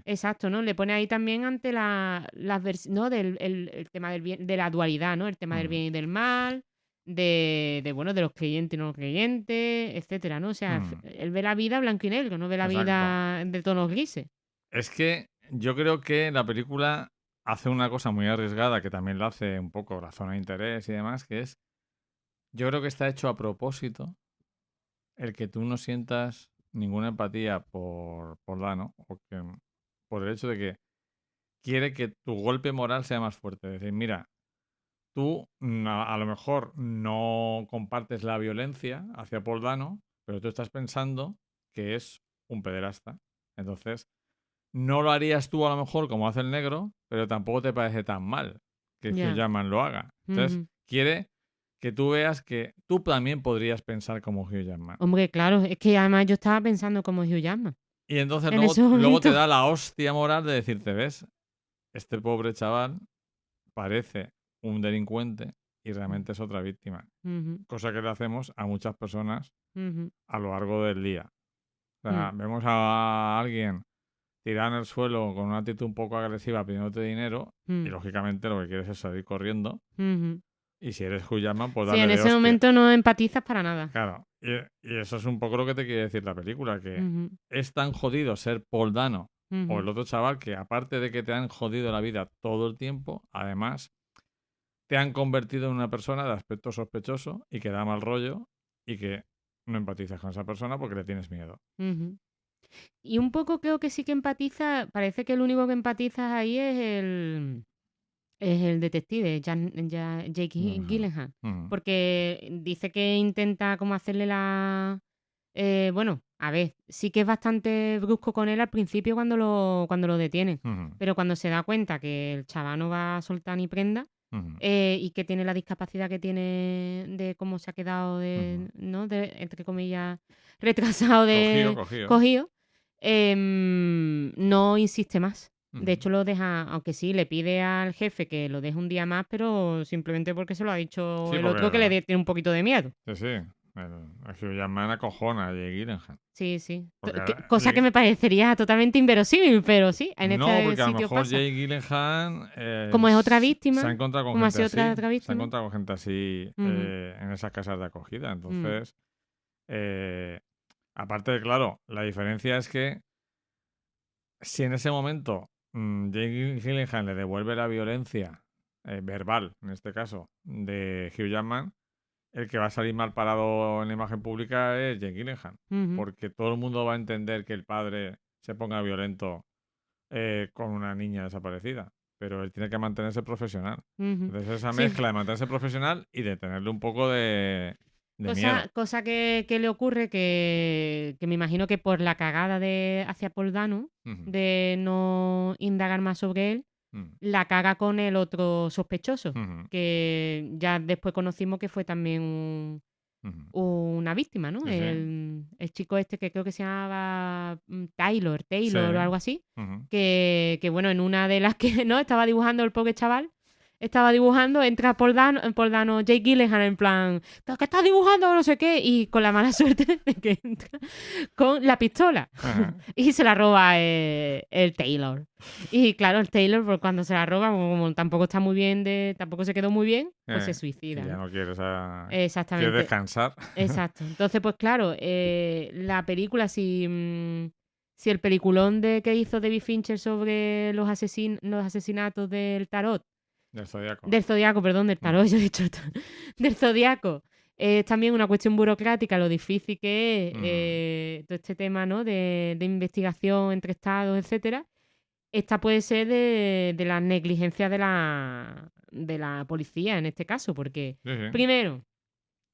Exacto, ¿no? Le pone ahí también ante ¿no? el tema del bien, de la dualidad, ¿no? El tema del bien y del mal, de los creyentes y no creyentes, etcétera, ¿no? O sea, él ve la vida blanco y negro, no ve la vida de tonos grises. Es que yo creo que la película hace una cosa muy arriesgada, que también lo hace un poco la zona de interés y demás, que es, yo creo que está hecho a propósito el que tú no sientas ninguna empatía por Dano, o que, por el hecho de que quiere que tu golpe moral sea más fuerte. Es decir, mira, tú a lo mejor no compartes la violencia hacia Paul Dano, pero tú estás pensando que es un pederasta. Entonces, no lo harías tú a lo mejor como hace el negro, pero tampoco te parece tan mal que Hugh Jackman lo haga. Entonces, quiere que tú veas que tú también podrías pensar como Hugh Jackman. Hombre, claro, es que además yo estaba pensando como Hugh Jackman. Y entonces luego te da la hostia moral de decirte, ¿ves? Este pobre chaval parece un delincuente y realmente es otra víctima. Cosa que le hacemos a muchas personas a lo largo del día. O sea, vemos a alguien tirado en el suelo con una actitud un poco agresiva pidiéndote dinero y lógicamente lo que quieres es salir corriendo. Y si eres Hugh Jackman, pues dale en de ese hostia. momento no empatizas para nada. Claro. Y eso es un poco lo que te quiere decir la película, que es tan jodido ser Paul Dano o el otro chaval que aparte de que te han jodido la vida todo el tiempo, además te han convertido en una persona de aspecto sospechoso y que da mal rollo y que no empatizas con esa persona porque le tienes miedo. Y un poco creo que sí que empatiza, parece que el único que empatizas ahí es el detective, Jake Gyllenhaal, porque dice que intenta como hacerle bueno, a ver, sí que es bastante brusco con él al principio cuando lo detienen, pero cuando se da cuenta que el chaval no va a soltar ni prenda y que tiene la discapacidad que tiene de cómo se ha quedado ¿no? de, entre comillas, retrasado cogido, no insiste más. De hecho, lo deja, aunque sí, le pide al jefe que lo deje un día más, pero simplemente porque se lo ha dicho el otro que le tiene un poquito de miedo. Sí. El Hugh Jackman acojona a Jake Gyllenhaal. Sí. Cosa que me parecería totalmente inverosímil, pero sí, en este sitio porque a lo mejor pasa. Jake Gyllenhaal... como es otra víctima, se ha encontrado con como gente ha sido así. otra víctima. Se ha encontrado con gente así en esas casas de acogida. Entonces, aparte de, claro, la diferencia es que si en ese momento Jake Gyllenhaal le devuelve la violencia verbal, en este caso, de Hugh Jackman, el que va a salir mal parado en la imagen pública es Jake Gyllenhaal, porque todo el mundo va a entender que el padre se ponga violento con una niña desaparecida, pero él tiene que mantenerse profesional. Entonces esa mezcla de mantenerse profesional y de tenerle un poco de miedo. Cosa que le ocurre que me imagino que por la cagada hacia Paul Dano de no indagar más sobre él, la caga con el otro sospechoso, que ya después conocimos que fue también una víctima, ¿no? Sí. El chico este que creo que se llamaba Taylor Sí. o algo así, que bueno, en una de las que no estaba dibujando el pobre chaval, entra Paul Dano, Jake Gyllenhaal en plan, ¿pero qué estás dibujando? No sé qué, y con la mala suerte de que entra con la pistola y se la roba el Taylor. Y claro, el Taylor, pues, cuando se la roba, como tampoco está muy bien, tampoco se quedó muy bien, pues se suicida. Ya no quiere Exactamente. Quiere descansar. Exacto. Entonces, pues claro, la película, si el peliculón que hizo David Fincher sobre los asesinatos del tarot, del Zodíaco, perdón, del tarot, yo he dicho del Zodíaco, es también una cuestión burocrática, lo difícil que es todo este tema, ¿no? de investigación entre estados, etcétera. Esta puede ser de la negligencia de la policía en este caso, porque primero,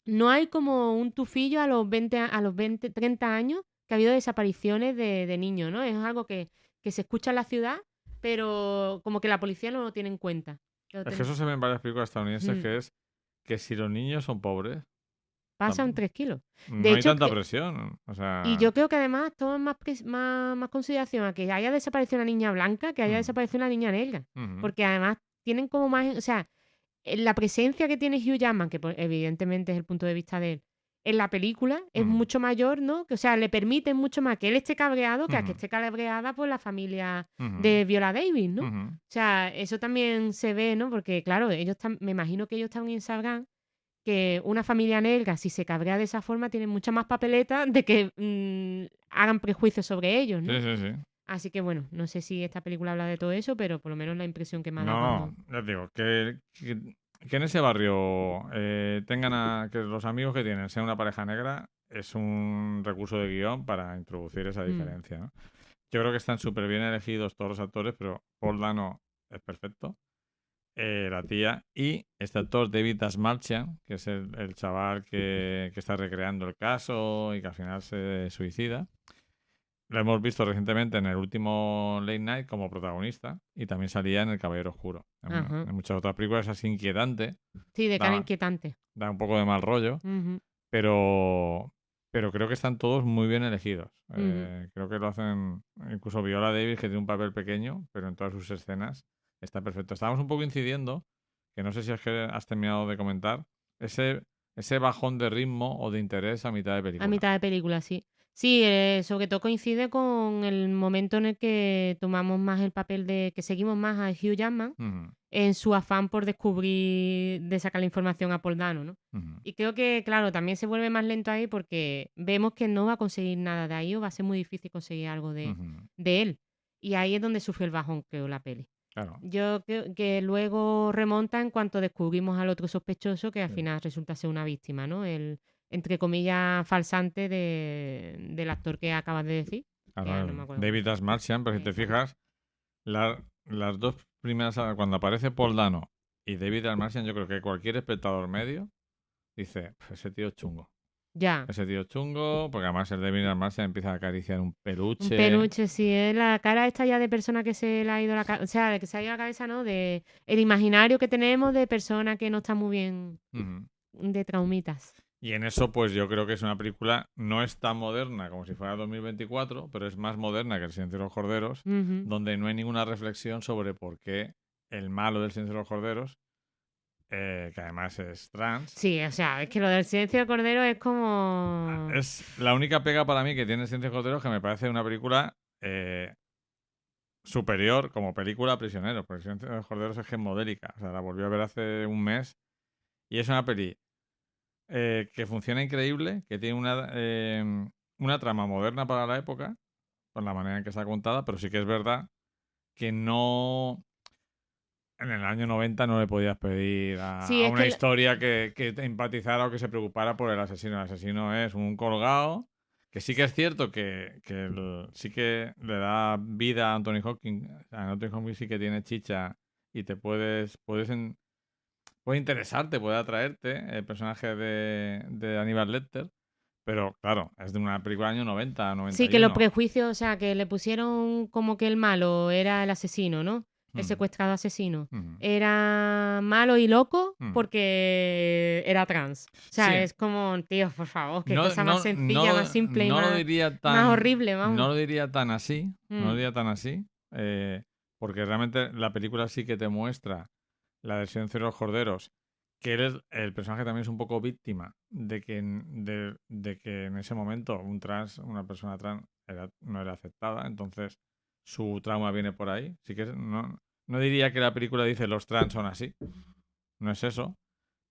no hay como un tufillo a los 20, 30 años que ha habido desapariciones de niños, ¿no? Es algo que se escucha en la ciudad, pero como que la policía no lo tiene en cuenta. Es que eso se ve en varias películas estadounidenses, que es que si los niños son pobres, pasa un 3 kilos. No hay tanta presión. O sea... Y yo creo que además toman más consideración a que haya desaparecido una niña blanca que haya desaparecido una niña negra. Porque además tienen como más... O sea, la presencia que tiene Hugh Jackman, que pues, evidentemente es el punto de vista de él, en la película es mucho mayor, ¿no? Que, o sea, le permite mucho más que él esté cabreado que a que esté cabreada por la familia de Viola Davis, ¿no? O sea, eso también se ve, ¿no? Porque, claro, me imagino que ellos también sabrán que una familia negra, si se cabrea de esa forma, tiene mucha más papeleta de que hagan prejuicios sobre ellos, ¿no? Sí. Así que, bueno, no sé si esta película habla de todo eso, pero por lo menos la impresión que me ha dado. No, ya te digo, que en ese barrio que los amigos que tienen sean una pareja negra es un recurso de guión para introducir esa diferencia, ¿no? Yo creo que están súper bien elegidos todos los actores, pero Paul Dano es perfecto. La tía y este actor David Dastmalchian, que es el chaval que está recreando el caso y que al final se suicida. Lo hemos visto recientemente en el último Late Night como protagonista y también salía en El Caballero Oscuro. En muchas otras películas es así inquietante. Sí, de cara inquietante. Da un poco de mal rollo, pero creo que están todos muy bien elegidos. Creo que lo hacen, incluso Viola Davis, que tiene un papel pequeño, pero en todas sus escenas está perfecto. Estábamos un poco incidiendo, que no sé si es que has terminado de comentar, ese bajón de ritmo o de interés a mitad de película. A mitad de película, sí. Sí, sobre todo coincide con el momento en el que tomamos más el papel que seguimos más a Hugh Jackman en su afán por descubrir, de sacar la información a Paul Dano, ¿no? Y creo que, claro, también se vuelve más lento ahí porque vemos que no va a conseguir nada de ahí o va a ser muy difícil conseguir algo de él. Y ahí es donde sufre el bajón, creo, la peli. Claro. Yo creo que luego remonta en cuanto descubrimos al otro sospechoso que al final resulta ser una víctima, ¿no? El, entre comillas, falsante del actor que acabas de decir. Claro, no David Dastmalchian, pero si te fijas, las dos primeras, cuando aparece Paul Dano y David Dastmalchian, yo creo que cualquier espectador medio dice, ese tío es chungo. Ya. Ese tío chungo, porque además el David Dastmalchian empieza a acariciar un peluche. Un peluche, sí, es la cara esta ya de persona que se le ha ido la cabeza, o sea, que se ha ido la cabeza, ¿no? De el imaginario que tenemos de persona que no está muy bien, de traumitas. Y en eso, pues yo creo que es una película, no es tan moderna como si fuera 2024, pero es más moderna que El Silencio de los Corderos, donde no hay ninguna reflexión sobre por qué el malo del Silencio de los Corderos, que además es trans. Sí, o sea, es que lo del Silencio de Cordero es como... Es la única pega para mí que tiene El Silencio de los Corderos, que me parece una película superior como película a Prisioneros, porque El Silencio de los Corderos es que es modélica. O sea, la volví a ver hace un mes y es una peli que funciona increíble, que tiene una trama moderna para la época, por la manera en que está contada, pero sí que es verdad que no... En el año 90 no le podías pedir a una historia que empatizara o que se preocupara por el asesino. El asesino es un colgado, que sí que es cierto que sí que le da vida a Anthony Hopkins. Anthony Hopkins sí que tiene chicha y te puede interesarte, puede atraerte el personaje de Hannibal Lecter. Pero claro, es de una película del año 90, 91. Sí, que los prejuicios, o sea, que le pusieron como que el malo era el asesino, ¿no? El secuestrado asesino. Era malo y loco porque era trans. O sea, es como, tío, por favor, qué cosa más sencilla, más simple y más horrible, vamos. No lo diría tan así, porque realmente la película sí que te muestra la del Silencio de los Corderos, que el personaje también es un poco víctima de que en ese momento una persona trans no era aceptada, entonces su trauma viene por ahí. Sí que no diría que la película dice los trans son así, no es eso,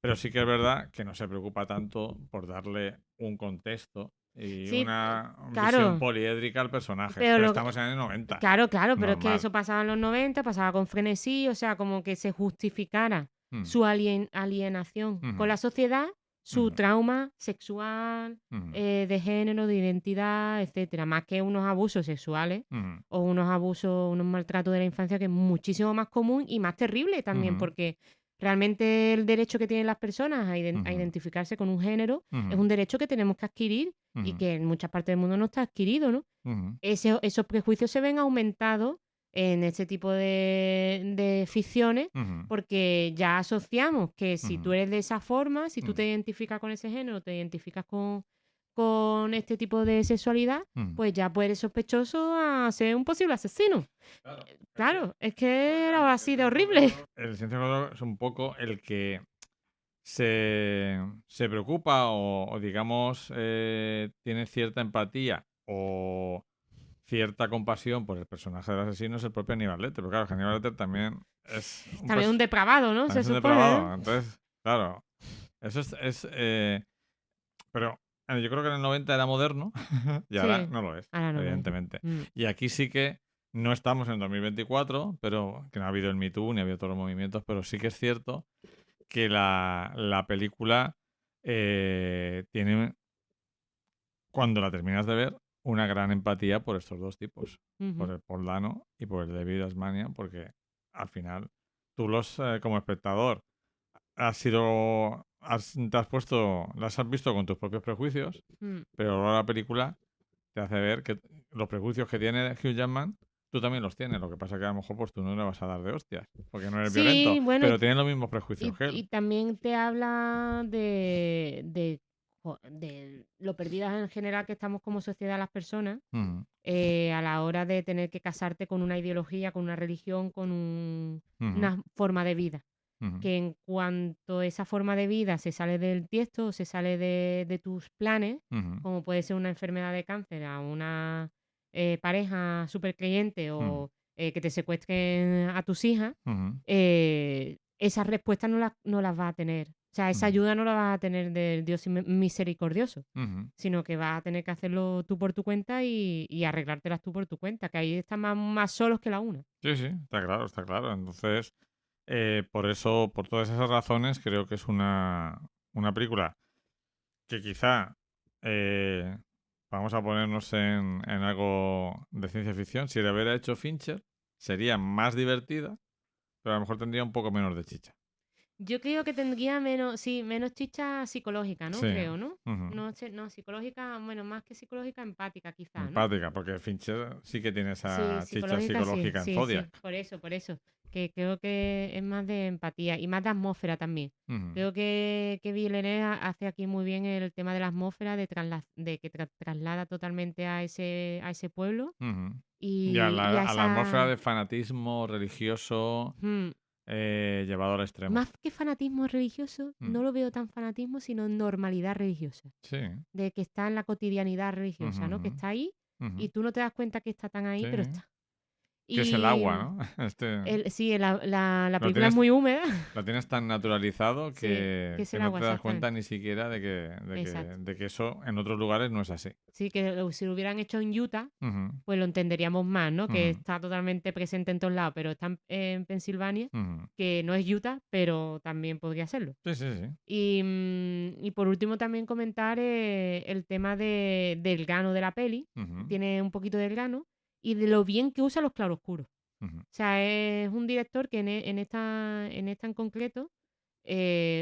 pero sí que es verdad que no se preocupa tanto por darle un contexto y una visión poliédrica al personaje. Pero estamos en el 90. Claro, pero es que eso pasaba en los 90, pasaba con frenesí, o sea, como que se justificara su alienación con la sociedad, su trauma sexual, de género, de identidad, etcétera, más que unos abusos sexuales o unos maltratos de la infancia, que es muchísimo más común y más terrible también, porque realmente el derecho que tienen las personas a identificarse con un género es un derecho que tenemos que adquirir y que en muchas partes del mundo no está adquirido, ¿no? Esos prejuicios se ven aumentados en este tipo de ficciones, porque ya asociamos que si tú eres de esa forma, si tú te identificas con ese género, te identificas con este tipo de sexualidad, pues ya puedes ser sospechoso a ser un posible asesino. Claro, es que era así de horrible. El científico es un poco el que se preocupa o digamos, tiene cierta empatía o cierta compasión por el personaje del asesino, es el propio Aníbal Lecter. Pero claro, Aníbal Lecter también es... También un depravado, ¿no? Se es un supone. depravado. Entonces, claro, eso es pero yo creo que en el 90 era moderno y ahora no lo es, evidentemente. Y aquí sí que no estamos en 2024, pero que no ha habido el Me Too ni ha habido todos los movimientos, pero sí que es cierto que la película tiene, cuando la terminas de ver, una gran empatía por estos dos tipos, por el Paul Dano y por el David Asmanian, porque al final tú como espectador las has visto con tus propios prejuicios, pero ahora la película te hace ver que los prejuicios que tiene Hugh Jackman tú también los tienes. Lo que pasa que a lo mejor pues tú no le vas a dar de hostias porque no eres violento, bueno, pero tienes los mismos prejuicios que él. Y también te habla de lo perdidas en general que estamos como sociedad las personas a la hora de tener que casarte con una ideología, con una religión, con una forma de vida. Que en cuanto esa forma de vida se sale del tiesto, se sale de tus planes, como puede ser una enfermedad de cáncer, a una pareja súper creyente o que te secuestren a tus hijas, esas respuestas no las vas a tener. O sea, esa ayuda no la vas a tener del Dios misericordioso, sino que vas a tener que hacerlo tú por tu cuenta y arreglártelas tú por tu cuenta, que ahí están más solos que la una. Sí, está claro. Entonces, por todas esas razones, creo que es una película que quizá vamos a ponernos en algo de ciencia ficción. Si la hubiera hecho Fincher, sería más divertida, pero a lo mejor tendría un poco menos de chicha. Yo creo que tendría menos chicha psicológica, ¿no? Sí. Creo, ¿no? No, psicológica, bueno, más que psicológica, empática quizá, ¿no? Empática, porque Fincher sí que tiene esa chicha psicológica en Zodiac. Sí, por eso. Que creo que es más de empatía y más de atmósfera también. Creo que Villeneuve hace aquí muy bien el tema de la atmósfera, de que traslada totalmente a ese pueblo. Y a la atmósfera de fanatismo religioso llevado al extremo. Más que fanatismo religioso, no lo veo tan fanatismo, sino normalidad religiosa. Sí. De que está en la cotidianidad religiosa, ¿no? Que está ahí y tú no te das cuenta que está tan ahí, pero está. Que es el agua, ¿no? La película es muy húmeda. Lo tienes tan naturalizado que no te das cuenta ni siquiera de que eso en otros lugares no es así. Sí, que si lo hubieran hecho en Utah, pues lo entenderíamos más, ¿no? Que está totalmente presente en todos lados, pero está en Pensilvania, que no es Utah, pero también podría serlo. Sí. Y por último también comentar el tema del grano de la peli. Tiene un poquito de grano. Y de lo bien que usa los claroscuros. O sea, es un director que en esta en concreto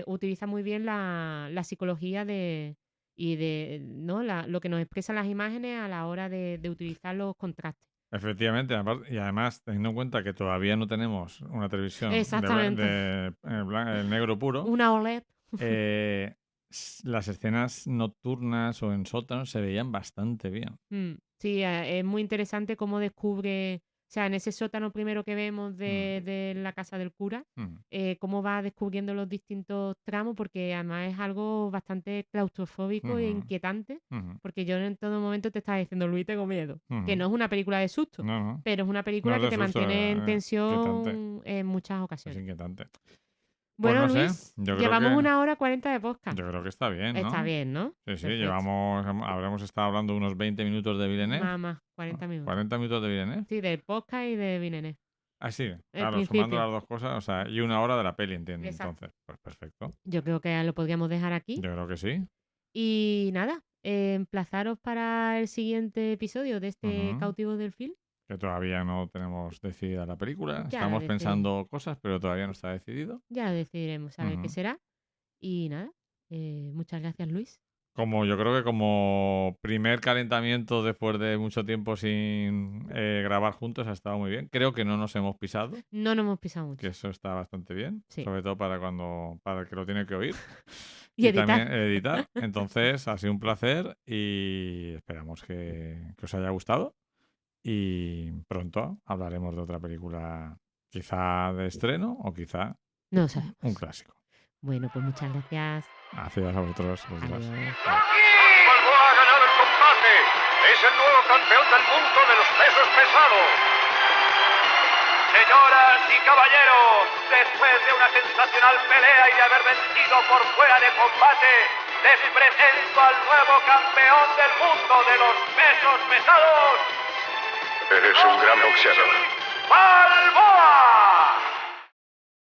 utiliza muy bien la psicología lo que nos expresan las imágenes a la hora de utilizar los contrastes. Efectivamente, y además teniendo en cuenta que todavía no tenemos una televisión de el negro puro, una OLED. Las escenas nocturnas o en sótanos se veían bastante bien. Sí, es muy interesante cómo descubre, o sea, en ese sótano primero que vemos de la casa del cura, cómo va descubriendo los distintos tramos, porque además es algo bastante claustrofóbico e inquietante, porque yo en todo momento te estaba diciendo, Luis, tengo miedo, que no es una película de susto, pero es una película que te mantiene en tensión en muchas ocasiones. Es inquietante. Bueno, pues no Luis, sé. Yo llevamos creo que 1 hora 40 de podcast. Yo creo que está bien, ¿no? Está bien, ¿no? Sí, habremos estado hablando unos 20 minutos de Villeneuve. Más, 40 minutos. 40 minutos de Villeneuve. Sí, del podcast y de Villeneuve. Ah, sí, claro, sumando las dos cosas, o sea, y 1 hora de la peli, entiendo. Exacto. Entonces, pues perfecto. Yo creo que lo podríamos dejar aquí. Yo creo que sí. Y nada, emplazaros para el siguiente episodio de este Cautivos del Film. Que todavía no tenemos decidida la película. Estamos pensando cosas, pero todavía no está decidido. Ya lo decidiremos, a ver qué será. Y nada, muchas gracias, Luis. Yo creo que como primer calentamiento después de mucho tiempo sin grabar juntos ha estado muy bien. Creo que no nos hemos pisado. No nos hemos pisado mucho. Que eso está bastante bien. Sí. Sobre todo para el que lo tiene que oír. Y editar. También editar. Entonces ha sido un placer y esperamos que os haya gustado. Y pronto hablaremos de otra película, quizá de estreno o quizá no sabemos. Un clásico. Bueno, pues muchas gracias. Gracias a vosotros. Adiós. Balboa ha ganado el combate. Es el nuevo campeón del mundo de los pesos pesados. Señoras y caballeros, después de una sensacional pelea y de haber vencido por fuera de combate, les presento al nuevo campeón del mundo de los pesos pesados. Eres un gran boxeador.